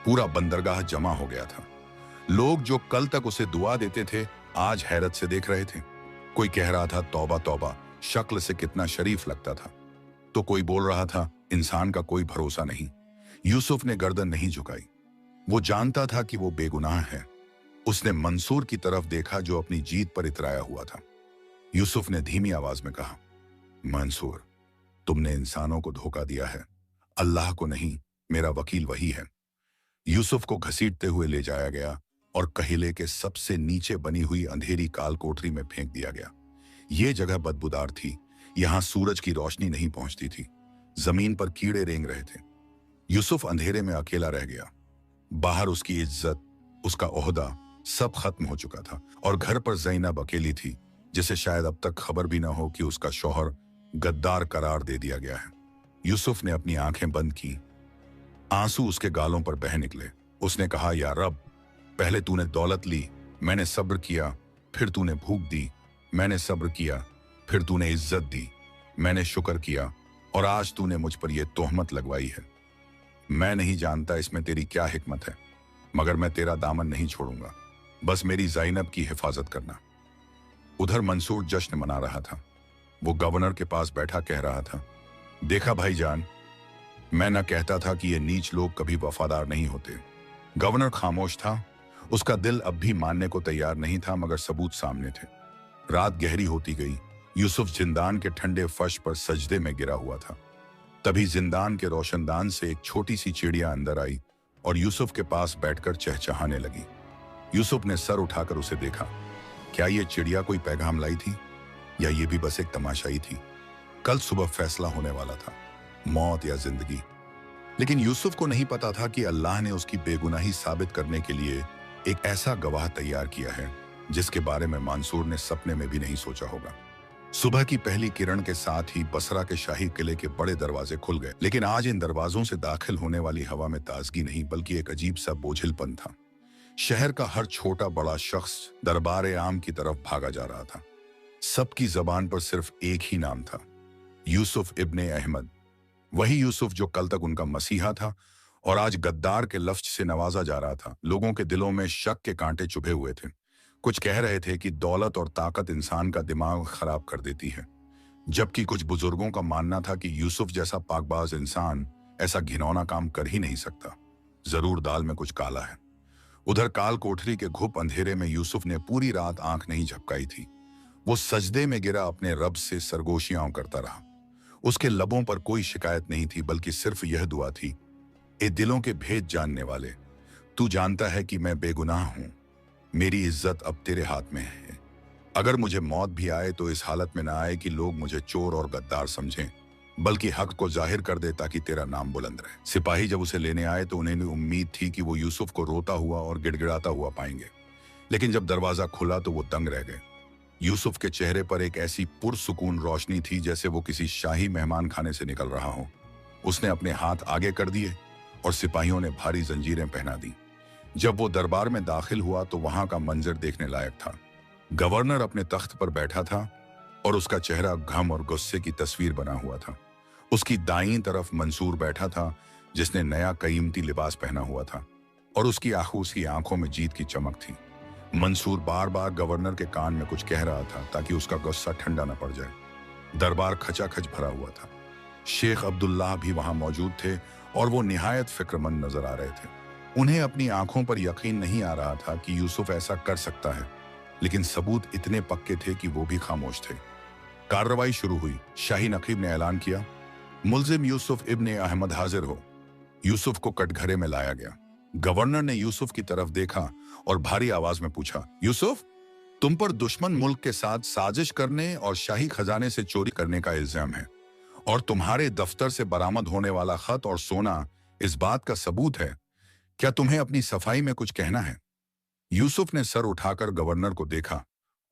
पूरा बंदरगाह जमा हो गया था। लोग जो कल तक उसे दुआ देते थे आज हैरत से देख रहे थे। कोई कह रहा था तौबा तौबा, शक्ल से कितना शरीफ लगता था, तो कोई बोल रहा था इंसान का कोई भरोसा नहीं। यूसुफ ने गर्दन नहीं झुकाई। वो जानता था कि वो बेगुनाह है। उसने मंसूर की तरफ देखा जो अपनी जीत पर इतराया हुआ था। यूसुफ ने धीमी आवाज में कहा, मंसूर, तुमने इंसानों को धोखा दिया है, अल्लाह को नहीं। मेरा वकील वही है। यूसुफ को घसीटते हुए ले जाया गया और कहिले के सबसे नीचे बनी हुई अंधेरी काल कोठरी में फेंक दिया गया। ये जगह बदबूदार थी। यहां सूरज की रोशनी नहीं पहुंचती थी। जमीन पर कीड़े रेंग रहे थे। यूसुफ अंधेरे में अकेला रह गया। बाहर उसकी इज्जत, उसका ओहदा सब खत्म हो चुका था और घर पर ज़ैनब अकेली थी, जिसे शायद अब तक खबर भी ना हो कि उसका शौहर गद्दार करार दे दिया गया है। यूसुफ ने अपनी आंखें बंद की। आंसू उसके गालों पर बह निकले। उसने कहा, या रब, पहले तूने दौलत ली, मैंने सब्र किया, फिर तूने भूख दी, मैंने सब्र किया, फिर तूने इज्जत दी, मैंने शुक्र किया, और आज तूने मुझ पर यह तोहमत लगवाई है। मैं नहीं जानता इसमें तेरी क्या हिकमत है, मगर मैं तेरा दामन नहीं छोड़ूंगा। बस मेरी ज़ैनब की हिफाजत करना। उधर मंसूर जश्न मना रहा था। वो गवर्नर के पास बैठा कह रहा था, देखा भाईजान, मैं न कहता था कि ये नीच लोग कभी वफादार नहीं होते। गवर्नर खामोश था। उसका दिल अब भी मानने को तैयार नहीं था, मगर सबूत सामने थे। रात गहरी होती गई। यूसुफ जिंदान के ठंडे फर्श पर सजदे में गिरा हुआ था। तभी जिंदान के रोशनदान से एक छोटी सी चिड़िया अंदर आई और यूसुफ के पास बैठकर चहचहाने लगी। यूसुफ ने सर उठाकर उसे देखा। क्या ये चिड़िया कोई पैगाम लाई थी या ये भी बस एक तमाशाई थी? कल सुबह फैसला होने वाला था, मौत या जिंदगी। लेकिन यूसुफ को नहीं पता था कि अल्लाह ने उसकी बेगुनाही साबित करने के लिए एक ऐसा गवाह तैयार किया है जिसके बारे में मंसूर ने सपने में भी नहीं सोचा होगा। सुबह की पहली किरण के साथ ही बसरा के शाही किले के बड़े दरवाजे खुल गए, लेकिन आज इन दरवाजों से दाखिल होने वाली हवा में ताजगी नहीं, बल्कि एक अजीब सा बोझिलपन था। शहर का हर छोटा बड़ा शख्स दरबार आम की तरफ भागा जा रहा था। सबकी जबान पर सिर्फ एक ही नाम था, यूसुफ इब्ने अहमद। वही यूसुफ जो कल तक उनका मसीहा था और आज गद्दार के लफ्ज से नवाजा जा रहा था। लोगों के दिलों में शक के कांटे चुभे हुए थे। कुछ कह रहे थे कि दौलत और ताकत इंसान का दिमाग खराब कर देती है, जबकि कुछ बुजुर्गों का मानना था कि यूसुफ जैसा पाकबाज इंसान ऐसा घिनौना काम कर ही नहीं सकता। जरूर दाल में कुछ काला है। उधर काल कोठरी के घुप अंधेरे में यूसुफ ने पूरी रात आंख नहीं झपकाई थी। वो सजदे में गिरा अपने रब से सरगोशियां करता रहा। उसके लबों पर कोई शिकायत नहीं थी, बल्कि सिर्फ यह दुआ थी, ए दिलों के भेद जानने वाले, तू जानता है कि मैं बेगुनाह हूं। मेरी इज्जत अब तेरे हाथ में है। अगर मुझे मौत भी आए तो इस हालत में ना आए कि लोग मुझे चोर और गद्दार समझें, बल्कि हक को जाहिर कर दे ताकि तेरा नाम बुलंद रहे। सिपाही जब उसे लेने आए तो उन्हें उम्मीद थी कि वो यूसुफ को रोता हुआ और गिड़गिड़ाता हुआ पाएंगे, लेकिन जब दरवाजा खुला तो वो दंग रह गए। यूसुफ के चेहरे पर एक ऐसी पुरसुकून रोशनी थी जैसे वो किसी शाही मेहमान खाने से निकल रहा हो। उसने अपने हाथ आगे कर दिए और सिपाहियों ने भारी जंजीरें पहना दी। जब वो दरबार में दाखिल हुआ तो वहां का मंजर देखने लायक था। गवर्नर अपने तख्त पर बैठा था और उसका चेहरा गम और गुस्से की तस्वीर बना हुआ था। उसकी दाईं तरफ मंसूर बैठा था, जिसने नया कीमती लिबास पहना हुआ था और उसकी उसकी आंखों में जीत की चमक थी। मंसूर बार बार गवर्नर के कान में कुछ कह रहा था ताकि उसका गुस्सा ठंडा न पड़ जाए। दरबार खचाखच भरा हुआ था। शेख अब्दुल्लाह भी वहां मौजूद थे और वो निहायत फिक्रमंद नजर आ रहे थे। उन्हें अपनी आंखों पर यकीन नहीं आ रहा था कि यूसुफ ऐसा कर सकता है, लेकिन सबूत इतने पक्के थे कि वो भी खामोश थे। कार्रवाई शुरू हुई। शाही नकीब ने ऐलान किया, मुल्जिम यूसुफ इब्ने अहमद हाजिर हो। यूसुफ को कटघरे में लाया गया। गवर्नर ने यूसुफ की तरफ देखा और भारी आवाज में पूछा, यूसुफ, तुम पर दुश्मन मुल्क के साथ साजिश करने और शाही खजाने से चोरी करने का इल्जाम है, और तुम्हारे दफ्तर से बरामद होने वाला खत और सोना इस बात का सबूत है। क्या तुम्हें अपनी सफाई में कुछ कहना है? यूसुफ ने सर उठाकर गवर्नर को देखा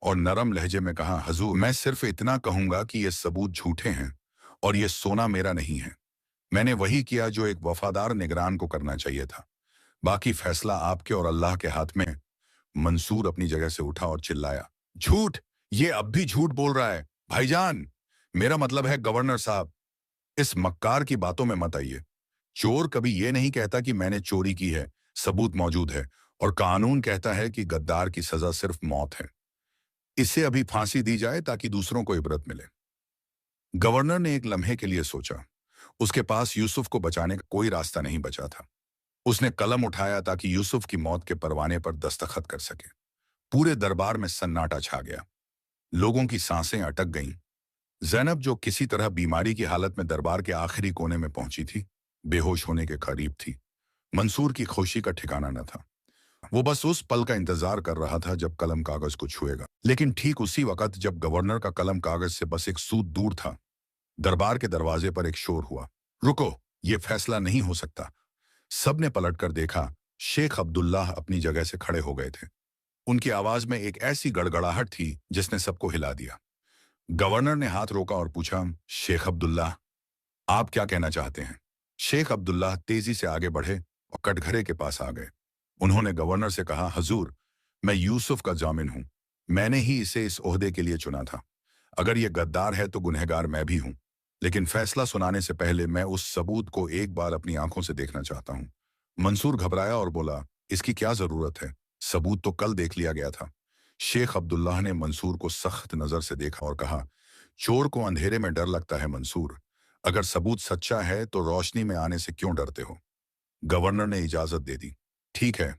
और नरम लहजे में कहा, हजूर, मैं सिर्फ इतना कहूंगा कि ये सबूत झूठे हैं और ये सोना मेरा नहीं है। मैंने वही किया जो एक वफादार निगरान को करना चाहिए था। बाकी फैसला आपके और अल्लाह के हाथ में है। मंसूर अपनी जगह से उठा और चिल्लाया, झूठ! ये अब भी झूठ बोल रहा है। भाईजान, मेरा मतलब है गवर्नर साहब, इस मक्कार की बातों में मत आइए। चोर कभी ये नहीं कहता कि मैंने चोरी की है, सबूत मौजूद है, और कानून कहता है कि गद्दार की सजा सिर्फ मौत है। इसे अभी फांसी दी जाए ताकि दूसरों को इबरत मिले। गवर्नर ने एक लम्हे के लिए सोचा। उसके पास यूसुफ को बचाने का कोई रास्ता नहीं बचा था। उसने कलम उठाया ताकि यूसुफ की मौत के परवाने पर दस्तखत कर सके। पूरे दरबार में सन्नाटा छा गया। लोगों की सांसें अटक गईं। ज़ैनब, जो किसी तरह बीमारी की हालत में दरबार के आखिरी कोने में पहुंची थी, बेहोश होने के करीब थी। मंसूर की खुशी का ठिकाना न था। वो बस उस पल का इंतजार कर रहा था जब कलम कागज को छुएगा। लेकिन ठीक उसी वक्त जब गवर्नर का कलम कागज से बस एक सूत दूर था, दरबार के दरवाजे पर एक शोर हुआ। रुको, ये फैसला नहीं हो सकता। सबने पलटकर देखा। शेख अब्दुल्लाह अपनी जगह से खड़े हो गए थे। उनकी आवाज में एक ऐसी गड़गड़ाहट थी जिसने सबको हिला दिया। गवर्नर ने हाथ रोका और पूछा, शेख अब्दुल्लाह, आप क्या कहना चाहते हैं? शेख अब्दुल्लाह तेजी से आगे बढ़े और कटघरे के पास आ गए। उन्होंने गवर्नर से कहा, हजूर, मैं यूसुफ का जामिन हूं। मैंने ही इसे इस ओहदे के लिए चुना था। अगर ये गद्दार है तो गुनहगार मैं भी हूं। लेकिन फैसला सुनाने से पहले मैं उस सबूत को एक बार अपनी आंखों से देखना चाहता हूं। मंसूर घबराया और बोला, इसकी क्या जरूरत है? सबूत तो कल देख लिया गया था। शेख अब्दुल्लाह ने मंसूर को सख्त नजर से देखा और कहा, चोर को अंधेरे में डर लगता है मंसूर। अगर सबूत सच्चा है तो रोशनी में आने से क्यों डरते हो? गवर्नर ने इजाजत दे दी। ठीक है,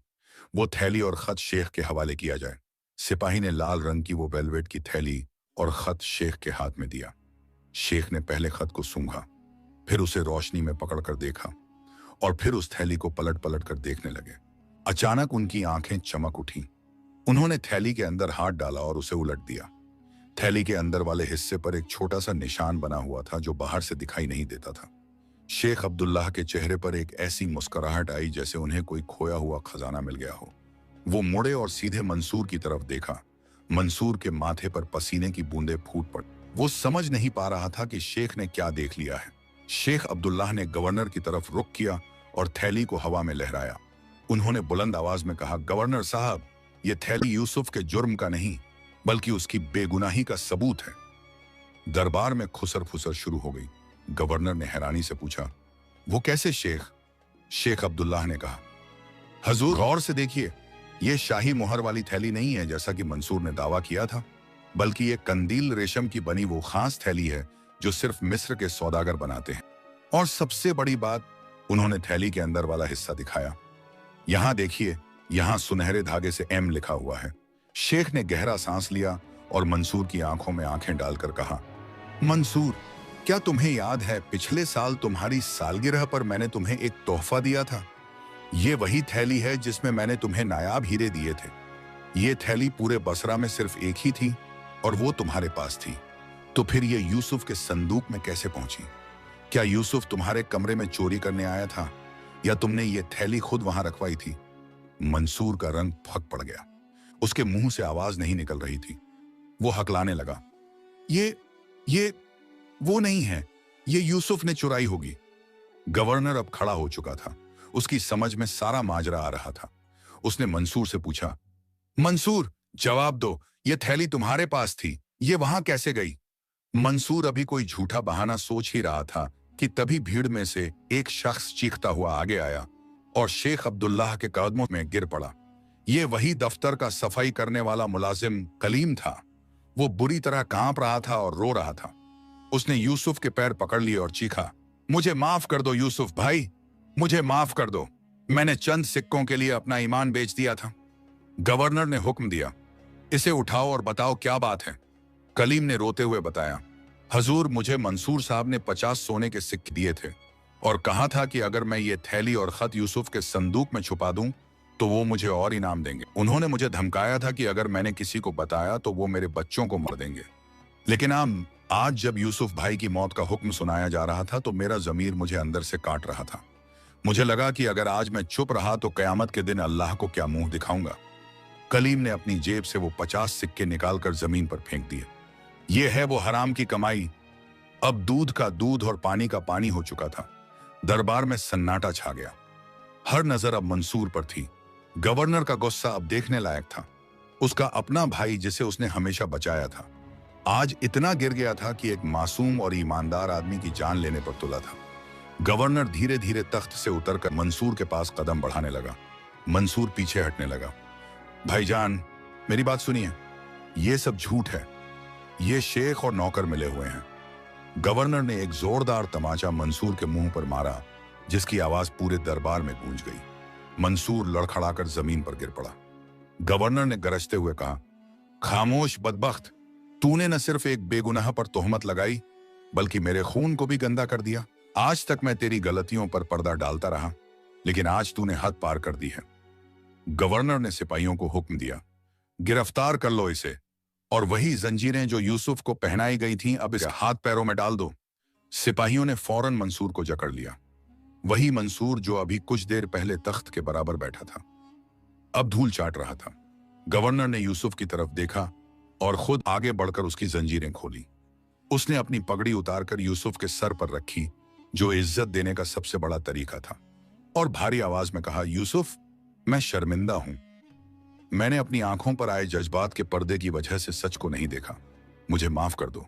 वो थैली और खत शेख के हवाले किया जाए। सिपाही ने लाल रंग की वो वेलवेट की थैली और खत शेख के हाथ में दिया। शेख ने पहले खत को सूंघा, फिर उसे रोशनी में पकड़कर देखा और फिर उस थैली को पलट पलट कर देखने लगे। अचानक उनकी आंखें चमक उठीं। उन्होंने थैली के अंदर हाथ डाला और उसे उलट दिया। थैली के अंदर वाले हिस्से पर एक छोटा सा निशान बना हुआ था जो बाहर से दिखाई नहीं देता था। शेख अब्दुल्लाह के चेहरे पर एक ऐसी मुस्कुराहट आई जैसे उन्हें कोई खोया हुआ खजाना मिल गया हो। वो मुड़े और सीधे मंसूर की तरफ देखा। मंसूर के माथे पर पसीने की बूंदें फूट पड़ी। वो समझ नहीं पा रहा था कि शेख ने क्या देख लिया है। शेख अब्दुल्लाह ने गवर्नर की तरफ रुख किया और थैली को हवा में लहराया। उन्होंने बुलंद आवाज में कहा, गवर्नर साहब, ये थैली यूसुफ के जुर्म का नहीं बल्कि उसकी बेगुनाही का सबूत है। दरबार में खुसर फुसर शुरू हो गई। गवर्नर ने हैरानी से पूछा, वो कैसे शेख? शेख अब्दुल्लाह ने कहा, हजूर, गौर से देखिए, ये शाही मोहर वाली थैली नहीं है जैसा कि मंसूर ने दावा किया था, बल्कि ये कंदील रेशम की बनी वो खास थैली है जो सिर्फ मिस्र के सौदागर बनाते हैं। और सबसे बड़ी बात, उन्होंने थैली के अंदर वाला हिस्सा दिखाया। यहां देखिए, यहां सुनहरे धागे से एम लिखा हुआ है। शेख ने गहरा सांस लिया और मंसूर की आंखों में आंखें डालकर कहा, मंसूर, क्या तुम्हें याद है पिछले साल तुम्हारी सालगिरह पर मैंने तुम्हें एक तोहफा दिया था? ये वही थैली है जिसमें मैंने तुम्हें नायाब हीरे दिए थे। ये थैली पूरे बसरा में सिर्फ एक ही थी और वो तुम्हारे पास थी। तो फिर ये यूसुफ के संदूक में कैसे पहुंची? क्या यूसुफ तुम्हारे कमरे में चोरी करने आया था या तुमने ये थैली खुद वहां रखवाई थी? मंसूर का रंग फक पड़ गया। उसके मुंह से आवाज नहीं निकल रही थी। वो हकलाने लगा, ये वो नहीं है, ये यूसुफ ने चुराई होगी। गवर्नर अब खड़ा हो चुका था। उसकी समझ में सारा माजरा आ रहा था। उसने मंसूर से पूछा, मंसूर, जवाब दो, ये थैली तुम्हारे पास थी, ये वहां कैसे गई? मंसूर अभी कोई झूठा बहाना सोच ही रहा था कि तभी भीड़ में से एक शख्स चीखता हुआ आगे आया और शेख अब्दुल्लाह के कदमों में गिर पड़ा। ये वही दफ्तर का सफाई करने वाला मुलाजिम कलीम था। वो बुरी तरह कांप रहा था और रो रहा था। उसने यूसुफ के पैर पकड़ लिए और चीखा, मुझे माफ कर दो यूसुफ भाई, मुझे माफ कर दो। मैंने चंद सिक्कों के लिए अपना ईमान बेच दिया था। गवर्नर ने हुक्म दिया, इसे उठाओ और बताओ क्या बात है। कलीम ने रोते हुए बताया, हजूर, मुझे मंसूर साहब ने 50 सोने के सिक्के दिए थे और कहा था कि अगर मैं ये थैली और खत यूसुफ के संदूक में छुपा दूं तो वो मुझे और इनाम देंगे। उन्होंने मुझे धमकाया था कि अगर मैंने किसी को बताया तो वो मेरे बच्चों को मार देंगे। लेकिन आज जब यूसुफ भाई की मौत का हुक्म सुनाया जा रहा था तो मेरा जमीर मुझे अंदर से काट रहा था। मुझे लगा कि अगर आज मैं चुप रहा तो कयामत के दिन अल्लाह को क्या मुंह दिखाऊंगा। कलीम ने अपनी जेब से वो 50 सिक्के निकालकर जमीन पर फेंक दिए। ये है वो हराम की कमाई। अब दूध का दूध और पानी का पानी हो चुका था। दरबार में सन्नाटा छा गया। हर नजर अब मंसूर पर थी। गवर्नर का गुस्सा अब देखने लायक था। उसका अपना भाई जिसे उसने हमेशा बचाया था, आज इतना गिर गया था कि एक मासूम और ईमानदार आदमी की जान लेने पर तुला था। गवर्नर धीरे धीरे तख्त से उतरकर मंसूर के पास कदम बढ़ाने लगा। मंसूर पीछे हटने लगा। भाईजान, मेरी बात सुनिए, ये सब झूठ है। ये शेख और नौकर मिले हुए हैं। गवर्नर ने एक जोरदार तमाचा मंसूर के मुंह पर मारा, जिसकी आवाज पूरे दरबार में गूंज गई। मंसूर लड़खड़ाकर जमीन पर गिर पड़ा। गवर्नर ने गरजते हुए कहा, खामोश बदबख्त, तूने न सिर्फ एक बेगुनाह पर तोहमत लगाई, बल्कि मेरे खून को भी गंदा कर दिया। आज तक मैं तेरी गलतियों पर पर्दा डालता रहा, लेकिन आज तूने हद पार कर दी है। गवर्नर ने सिपाहियों को हुक्म दिया, गिरफ्तार कर लो इसे, और वही जंजीरें जो यूसुफ को पहनाई गई थीं अब इसके हाथ पैरों में डाल दो। सिपाहियों ने फौरन मंसूर को जकड़ लिया। वही मंसूर जो अभी कुछ देर पहले तख्त के बराबर बैठा था, अब धूल चाट रहा था। गवर्नर ने यूसुफ की तरफ देखा और खुद आगे बढ़कर उसकी जंजीरें खोली। उसने अपनी पगड़ी उतारकर यूसुफ के सर पर रखी, जो इज्जत देने का सबसे बड़ा तरीका था, और भारी आवाज में कहा, यूसुफ, मैं शर्मिंदा हूं। मैंने अपनी आंखों पर आए जज्बात के पर्दे की वजह से सच को नहीं देखा। मुझे माफ कर दो।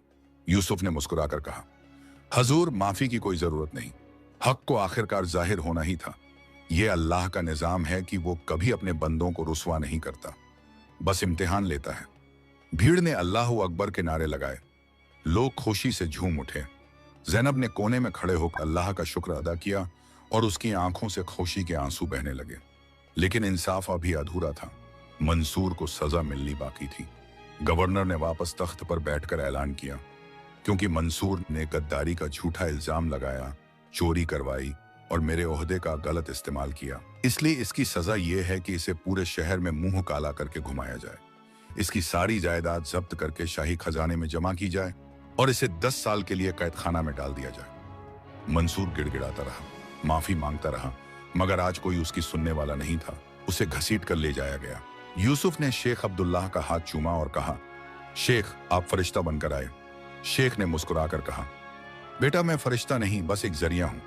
यूसुफ ने मुस्कुराकर कहा, हजूर, माफी की कोई जरूरत नहीं। हक को आखिरकार जाहिर होना ही था। यह अल्लाह का निजाम है कि वो कभी अपने बंदों को रुसवा नहीं करता, बस इम्तिहान लेता है। भीड़ ने अल्लाह अकबर के नारे लगाए। लोग खुशी से झूम उठे। ज़ैनब ने कोने में खड़े होकर अल्लाह का शुक्र अदा किया और उसकी आंखों से खुशी के आंसू बहने लगे। लेकिन इंसाफ अभी अधूरा था। मंसूर को सजा मिलनी बाकी थी। गवर्नर ने वापस तख्त पर बैठकर ऐलान किया, क्योंकि मंसूर ने गद्दारी का झूठा इल्जाम लगाया, चोरी करवाई और मेरे ओहदे का गलत इस्तेमाल किया, इसलिए इसकी सजा यह है कि इसे पूरे शहर में मुंह काला करके घुमाया जाए। इसकी सारी जायदाद जब्त करके शाही खजाने में जमा की जाए और इसे 10 साल के लिए कैद खाना में डाल दिया जाए। मंसूर गिड़गिड़ाता रहा, माफी मांगता रहा, मगर आज कोई उसकी सुनने वाला नहीं था। उसे घसीट कर ले जाया गया। यूसुफ ने शेख अब्दुल्लाह का हाथ चूमा और कहा, शेख, आप फरिश्ता बनकर आए। शेख ने मुस्कुराकर कहा, बेटा, मैं फरिश्ता नहीं, बस एक जरिया हूं।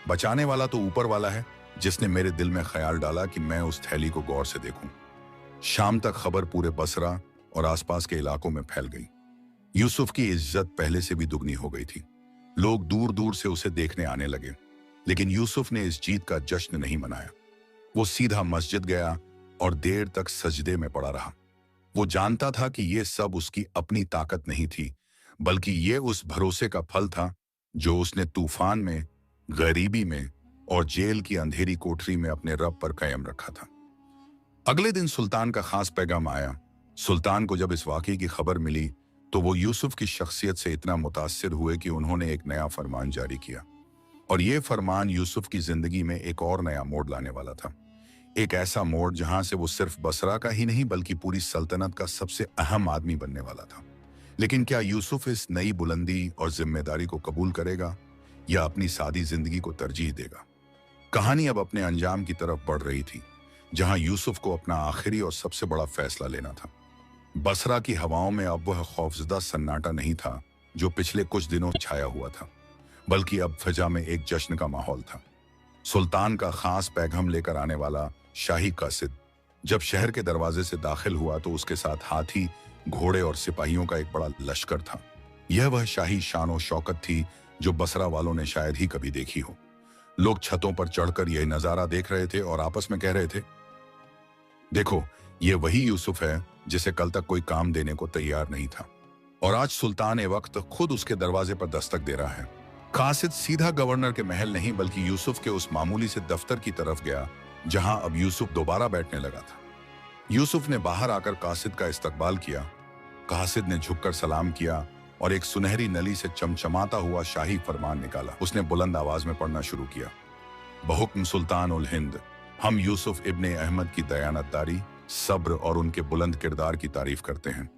बचाने वाला तो ऊपर वाला है, जिसने मेरे दिल में ख्याल डाला कि मैं उस थैली को गौर से देखूं। शाम तक खबर पूरे बसरा और आसपास के इलाकों में फैल गई। यूसुफ की इज्जत पहले से भी दुगनी हो गई थी। लोग दूर दूर से उसे देखने आने लगे, लेकिन यूसुफ ने इस जीत का जश्न नहीं मनाया। वो सीधा मस्जिद गया और देर तक सजदे में पड़ा रहा। वो जानता था कि ये सब उसकी अपनी ताकत नहीं थी, बल्कि ये उस भरोसे का फल था जो उसने तूफान में, गरीबी में और जेल की अंधेरी कोठरी में अपने रब पर कायम रखा था। अगले दिन सुल्तान का खास पैगाम आया। सुल्तान को जब इस वाकये की खबर मिली तो वो यूसुफ की शख्सियत से इतना मुतासिर हुए कि उन्होंने एक नया फरमान जारी किया, और ये फरमान यूसुफ की जिंदगी में एक और नया मोड़ लाने वाला था। एक ऐसा मोड़ जहां से वो सिर्फ बसरा का ही नहीं बल्कि पूरी सल्तनत का सबसे अहम आदमी बनने वाला था। लेकिन क्या यूसुफ इस नई बुलंदी और जिम्मेदारी को कबूल करेगा या अपनी सादी जिंदगी को तरजीह देगा? कहानी अब अपने अंजाम की तरफ बढ़ रही थी, जहां यूसुफ को अपना आखिरी और सबसे बड़ा फैसला लेना था। बसरा की हवाओं में अब वह खौफजदा सन्नाटा नहीं था जो पिछले कुछ दिनों छाया हुआ था, बल्कि अब फजा में एक जश्न का माहौल था। सुल्तान का खास पैगाम लेकर आने वाला शाही कासिद जब शहर के दरवाजे से दाखिल हुआ तो उसके साथ हाथी, घोड़े और सिपाहियों का एक बड़ा लश्कर था। यह वह शाही शान और शौकत थी जो बसरा वालों ने शायद ही कभी देखी हो। लोग छतों पर चढ़कर यह नजारा देख रहे थे और आपस में कह रहे थे, देखो, ये वही यूसुफ है जिसे कल तक कोई काम देने को तैयार नहीं था, और आज सुल्तान ए वक्त खुद उसके दरवाजे पर दस्तक दे रहा है। कासिद सीधा गवर्नर के महल नहीं बल्कि यूसुफ के उस मामूली से दफ्तर की तरफ गया जहां अब यूसुफ दोबारा बैठने लगा था। यूसुफ ने बाहर आकर कासिद का इस्तकबाल किया। कासिद ने झुककर सलाम किया और एक सुनहरी नली से चमचमाता हुआ शाही फरमान निकाला। उसने बुलंद आवाज में पढ़ना शुरू किया, बहुक्म सुल्तान उल हिंद, हम यूसुफ इब्ने अहमद की दयानतदारी, सब्र और उनके बुलंद किरदार की तारीफ करते हैं।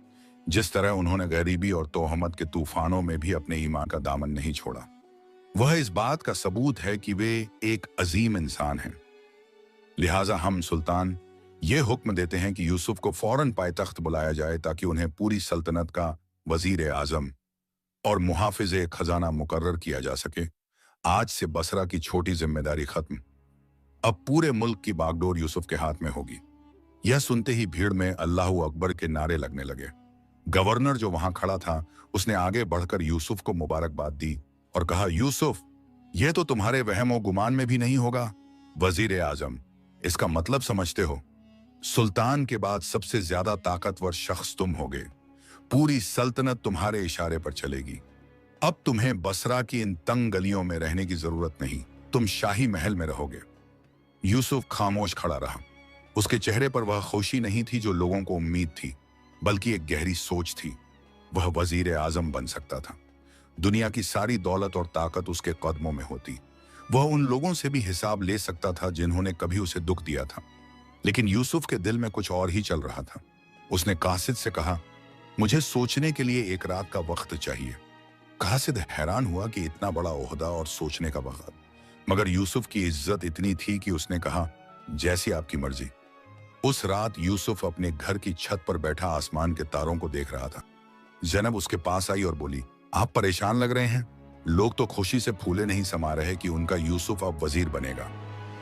जिस तरह उन्होंने गरीबी और तोहमत के तूफानों में भी अपने ईमान का दामन नहीं छोड़ा, वह इस बात का सबूत है कि वे एक अजीम इंसान हैं। लिहाजा हम सुल्तान ये हुक्म देते हैं कि यूसुफ को फौरन पायतख्त बुलाया जाए ताकि उन्हें पूरी सल्तनत का वजीर आजम और मुहाफिज खजाना मुकर्रर किया जा सके। आज से बसरा की छोटी जिम्मेदारी खत्म। अब पूरे मुल्क की बागडोर यूसुफ के हाथ में होगी। यह सुनते ही भीड़ में अल्लाहू अकबर के नारे लगने लगे। गवर्नर जो वहां खड़ा था, उसने आगे बढ़कर यूसुफ को मुबारकबाद दी और कहा, यूसुफ, यह तो तुम्हारे वहम और गुमान में भी नहीं होगा। वजीर आजम, इसका मतलब समझते हो? सुल्तान के बाद सबसे ज्यादा ताकतवर शख्स तुम होगे। पूरी सल्तनत तुम्हारे इशारे पर चलेगी। अब तुम्हें बसरा की इन तंग गलियों में रहने की जरूरत नहीं, तुम शाही महल में रहोगे। यूसुफ खामोश खड़ा रहा। उसके चेहरे पर वह खुशी नहीं थी जो लोगों को उम्मीद थी, बल्कि एक गहरी सोच थी। वह वजीर आजम बन सकता था। दुनिया की सारी दौलत और ताकत उसके कदमों में होती। वह उन लोगों से भी हिसाब ले सकता था जिन्होंने कभी उसे दुख दिया था। लेकिन यूसुफ के दिल में कुछ और ही चल रहा था। उसने कासिद से कहा, मुझे सोचने के लिए एक रात का वक्त चाहिए। कासिद हैरान हुआ कि इतना बड़ा ओहदा और सोचने का वक्त, मगर यूसुफ की इज्जत इतनी थी कि उसने कहा, जैसी आपकी मर्जी। उस रात यूसुफ अपने घर की छत पर बैठा आसमान के तारों को देख रहा था। ज़ैनब उसके पास आई और बोली, आप परेशान लग रहे हैं? लोग तो खुशी से फूले नहीं समा रहे कि उनका यूसुफ अब वजीर बनेगा।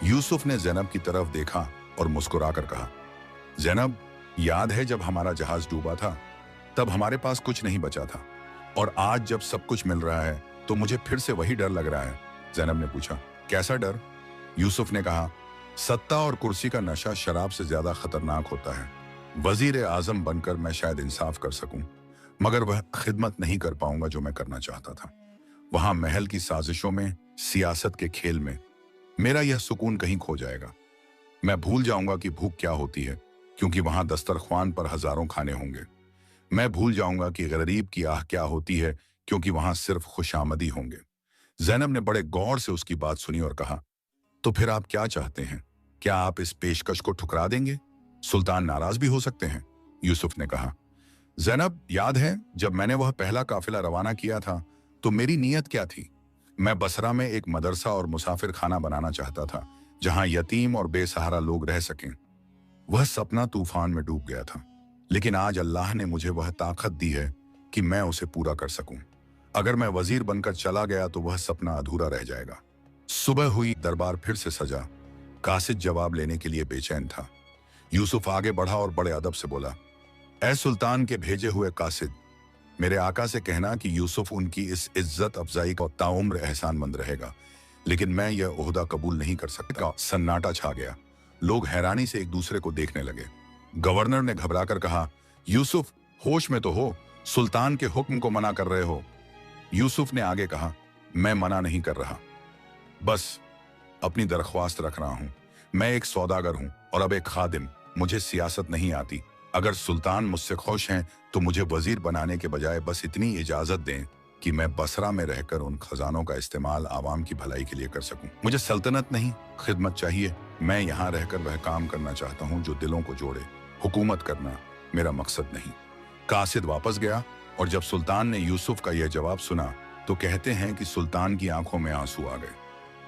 यूसुफ ने ज़ैनब की तरफ देखा और मुस्कुराकर कहा, ज़ैनब, याद है जब हमारा जहाज डूबा था? तब हमारे पास कुछ नहीं बचा था, और आज जब सब कुछ मिल रहा है तो मुझे फिर से वही डर लग रहा है। ज़ैनब ने पूछा, कैसा डर? यूसुफ ने कहा, सत्ता और कुर्सी का नशा शराब से ज्यादा खतरनाक होता है। वजीर आजम बनकर मैं शायद इंसाफ कर सकूं, मगर वह खिदमत नहीं कर पाऊंगा जो मैं करना चाहता था। वहां महल की साजिशों में, सियासत के खेल में मेरा यह सुकून कहीं खो जाएगा। मैं भूल जाऊंगा कि भूख क्या होती है, क्योंकि वहां दस्तरख्वान पर हजारों खाने होंगे। मैं भूल जाऊंगा कि गरीब की आह क्या होती है, क्योंकि वहां सिर्फ खुशामदी होंगे। ज़ैनब ने बड़े गौर से उसकी बात सुनी और कहा, तो फिर आप क्या चाहते हैं? क्या आप इस पेशकश को ठुकरा देंगे? सुल्तान नाराज भी हो सकते हैं। यूसुफ ने कहा, ज़ैनब, याद है जब मैंने वह पहला काफिला रवाना किया था तो मेरी नीयत क्या थी? मैं बसरा में एक मदरसा और मुसाफिर खाना बनाना चाहता था, जहां यतीम और बेसहारा लोग रह सकें। वह सपना तूफान में डूब गया था, लेकिन आज अल्लाह ने मुझे वह ताकत दी है कि मैं उसे पूरा कर सकूं। अगर मैं वजीर बनकर चला गया तो वह सपना अधूरा रह जाएगा। सुबह हुई, दरबार फिर से सजा। कासिद जवाब लेने के लिए बेचैन था। यूसुफ आगे बढ़ा और बड़े अदब से बोला, ऐ सुल्तान के भेजे हुए कासिद, मेरे आका से कहना कि यूसुफ उनकी इस इज्जत अफजाई का ताउम्र एहसानमंद रहेगा, लेकिन मैं यह ओहदा कबूल नहीं कर सकता। सन्नाटा छा गया। लोग हैरानी से एक दूसरे को देखने लगे। गवर्नर ने घबराकर कहा, यूसुफ, होश में तो हो, सुल्तान के हुक्म को मना कर रहे हो। यूसुफ ने आगे कहा, मैं मना नहीं कर रहा, बस अपनी दरख्वास्त रख रहा हूं। मैं एक सौदागर हूं और अब एक खादिम। मुझे सियासत नहीं आती। अगर सुल्तान मुझसे खुश हैं तो मुझे वजीर बनाने के बजाय बस इतनी इजाजत दें कि मैं बसरा में रहकर उन खजानों का इस्तेमाल आवाम की भलाई के लिए कर सकूं। मुझे सल्तनत नहीं, खिदमत चाहिए। मैं यहाँ रहकर वह काम करना चाहता हूँ जो दिलों को जोड़े। हुकूमत करना मेरा मकसद नहीं। कासिद वापस गया, और जब सुल्तान ने यूसुफ का यह जवाब सुना तो कहते हैं कि सुल्तान की आंखों में आंसू आ गए।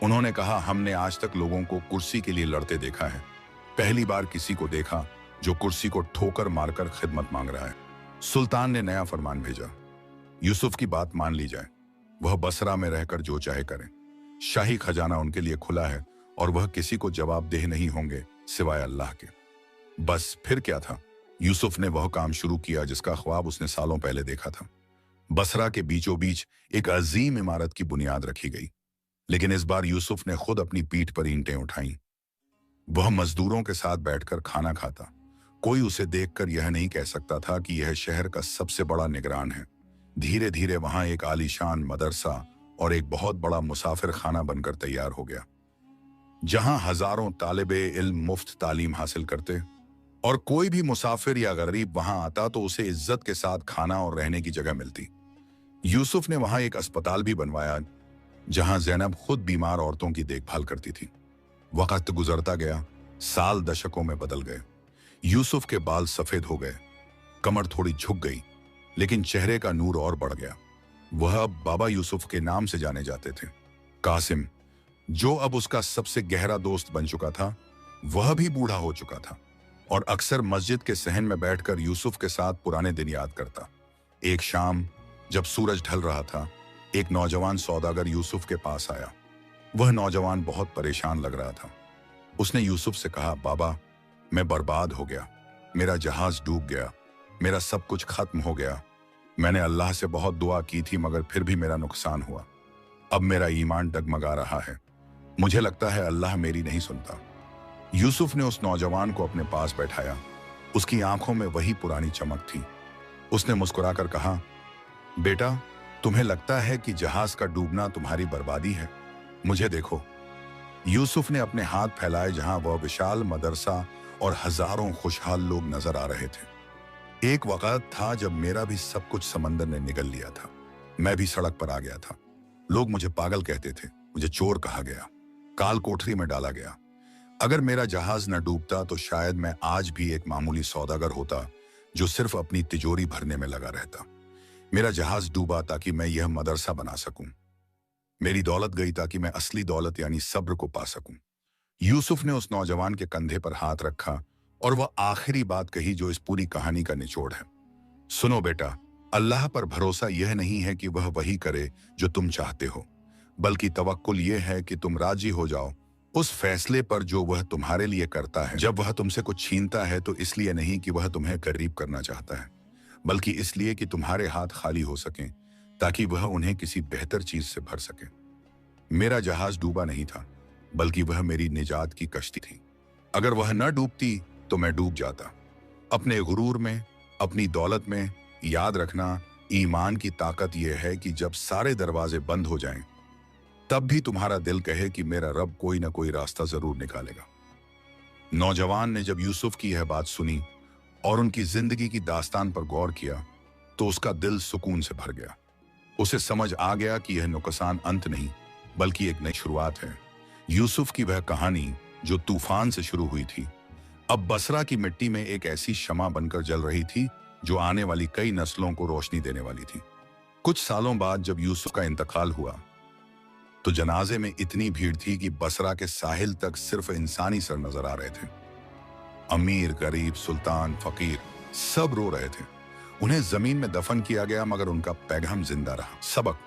उन्होंने कहा, हमने आज तक लोगों को कुर्सी के लिए लड़ते देखा है, पहली बार किसी को देखा जो कुर्सी को ठोकर मारकर खिदमत मांग रहा है। सुल्तान ने नया फरमान भेजा, यूसुफ की बात मान ली जाए। वह बसरा में रहकर जो चाहे करें। शाही खजाना उनके लिए खुला है और वह किसी को जवाबदेह नहीं होंगे सिवाय अल्लाह के। बस फिर क्या था? यूसुफ ने वह काम शुरू किया जिसका ख्वाब उसने सालों पहले देखा था। बसरा के बीचों बीच एक अजीम इमारत की बुनियाद रखी गई, लेकिन इस बार यूसुफ ने खुद अपनी पीठ पर ईंटें उठाई। वह मजदूरों के साथ बैठकर खाना खाता। कोई उसे देखकर यह नहीं कह सकता था कि यह शहर का सबसे बड़ा निगरान है। धीरे धीरे वहां एक आलीशान मदरसा और एक बहुत बड़ा मुसाफिर खाना बनकर तैयार हो गया, जहां हजारों तालिबे इल्म मुफ्त तालीम हासिल करते, और कोई भी मुसाफिर या गरीब वहां आता तो उसे इज्जत के साथ खाना और रहने की जगह मिलती। यूसुफ ने वहां एक अस्पताल भी बनवाया, जहां ज़ैनब खुद बीमार औरतों की देखभाल करती थी। वक्त गुजरता गया, साल दशकों में बदल गए। यूसुफ के बाल सफेद हो गए, कमर थोड़ी झुक गई, लेकिन चेहरे का नूर और बढ़ गया। वह अब बाबा यूसुफ के नाम से जाने जाते थे। कासिम, जो अब उसका सबसे गहरा दोस्त बन चुका था, वह भी बूढ़ा हो चुका था और अक्सर मस्जिद के सहन में बैठकर यूसुफ के साथ पुराने दिन याद करता। एक शाम जब सूरज ढल रहा था, एक नौजवान सौदागर यूसुफ के पास आया। वह नौजवान बहुत परेशान लग रहा था। उसने यूसुफ से कहा, बाबा, मैं बर्बाद हो गया, मेरा जहाज डूब गया, मेरा सब कुछ खत्म हो गया। मैंने अल्लाह से बहुत दुआ की थी मगर फिर भी मेरा नुकसान हुआ। अब मेरा ईमान डगमगा रहा है। मुझे लगता है अल्लाह मेरी नहीं सुनता। यूसुफ ने उस नौजवान को अपने पास बैठाया। उसकी आंखों में वही पुरानी चमक थी। उसने मुस्कुराकर कहा, बेटा, तुम्हें लगता है कि जहाज का डूबना तुम्हारी बर्बादी है? मुझे देखो। यूसुफ ने अपने हाथ फैलाए जहां वह विशाल मदरसा और हजारों खुशहाल लोग नजर आ रहे थे। एक वक्त था जब मेरा भी सब कुछ समंदर ने निगल लिया था। मैं भी सड़क पर आ गया था। लोग मुझे पागल कहते थे, मुझे चोर कहा गया, काल कोठरी में डाला गया। अगर मेरा जहाज न डूबता तो शायद मैं आज भी एक मामूली सौदागर होता जो सिर्फ अपनी तिजोरी भरने में लगा रहता। मेरा जहाज डूबा ताकि मैं यह मदरसा बना सकूं। मेरी दौलत गई ताकि मैं असली दौलत यानी सब्र को पा सकूं। यूसुफ ने उस नौजवान के कंधे पर हाथ रखा और वह आखिरी बात कही जो इस पूरी कहानी का निचोड़ है। सुनो बेटा, अल्लाह पर भरोसा यह नहीं है कि वह वही करे जो तुम चाहते हो, बल्कि तवक्कुल यह है कि तुम राजी हो जाओ उस फैसले पर जो वह तुम्हारे लिए करता है। जब वह तुमसे कुछ छीनता है तो इसलिए नहीं कि वह तुम्हें करीब करना चाहता है, बल्कि इसलिए कि तुम्हारे हाथ खाली हो सकें ताकि वह उन्हें किसी बेहतर चीज से भर सके। मेरा जहाज डूबा नहीं था, बल्कि वह मेरी निजात की कश्ती थी। अगर वह न डूबती तो मैं डूब जाता। अपने गुरूर में, अपनी दौलत में। याद रखना, ईमान की ताकत यह है कि जब सारे दरवाजे बंद हो जाएं, तब भी तुम्हारा दिल कहे कि मेरा रब कोई ना कोई रास्ता जरूर निकालेगा। नौजवान ने जब यूसुफ की यह बात सुनी और उनकी जिंदगी की दास्तान पर गौर किया तो उसका दिल सुकून से भर गया। उसे समझ आ गया कि यह नुकसान अंत नहीं, बल्कि एक नई शुरुआत है। यूसुफ की वह कहानी जो तूफान से शुरू हुई थी, अब बसरा की मिट्टी में एक ऐसी शमा बनकर जल रही थी जो आने वाली कई नस्लों को रोशनी देने वाली थी। कुछ सालों बाद जब यूसुफ का इंतकाल हुआ तो जनाजे में इतनी भीड़ थी कि बसरा के साहिल तक सिर्फ इंसानी सर नजर आ रहे थे। अमीर, गरीब, सुल्तान, फकीर सब रो रहे थे। उन्हें जमीन में दफन किया गया मगर उनका पैगाम जिंदा रहा। सबक: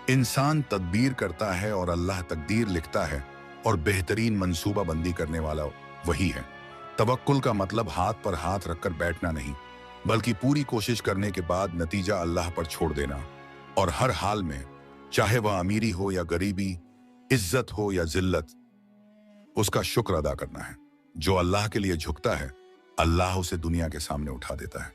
इंसान तदबीर करता है और अल्लाह तकदीर लिखता है, और बेहतरीन मंसूबा बंदी करने वाला वही है। तवक्कुल का मतलब हाथ पर हाथ रखकर बैठना नहीं, बल्कि पूरी कोशिश करने के बाद नतीजा अल्लाह पर छोड़ देना, और हर हाल में, चाहे वह अमीरी हो या गरीबी, इज्जत हो या जिल्लत, उसका शुक्र अदा करना है। जो अल्लाह के लिए झुकता है, अल्लाह उसे दुनिया के सामने उठा देता है।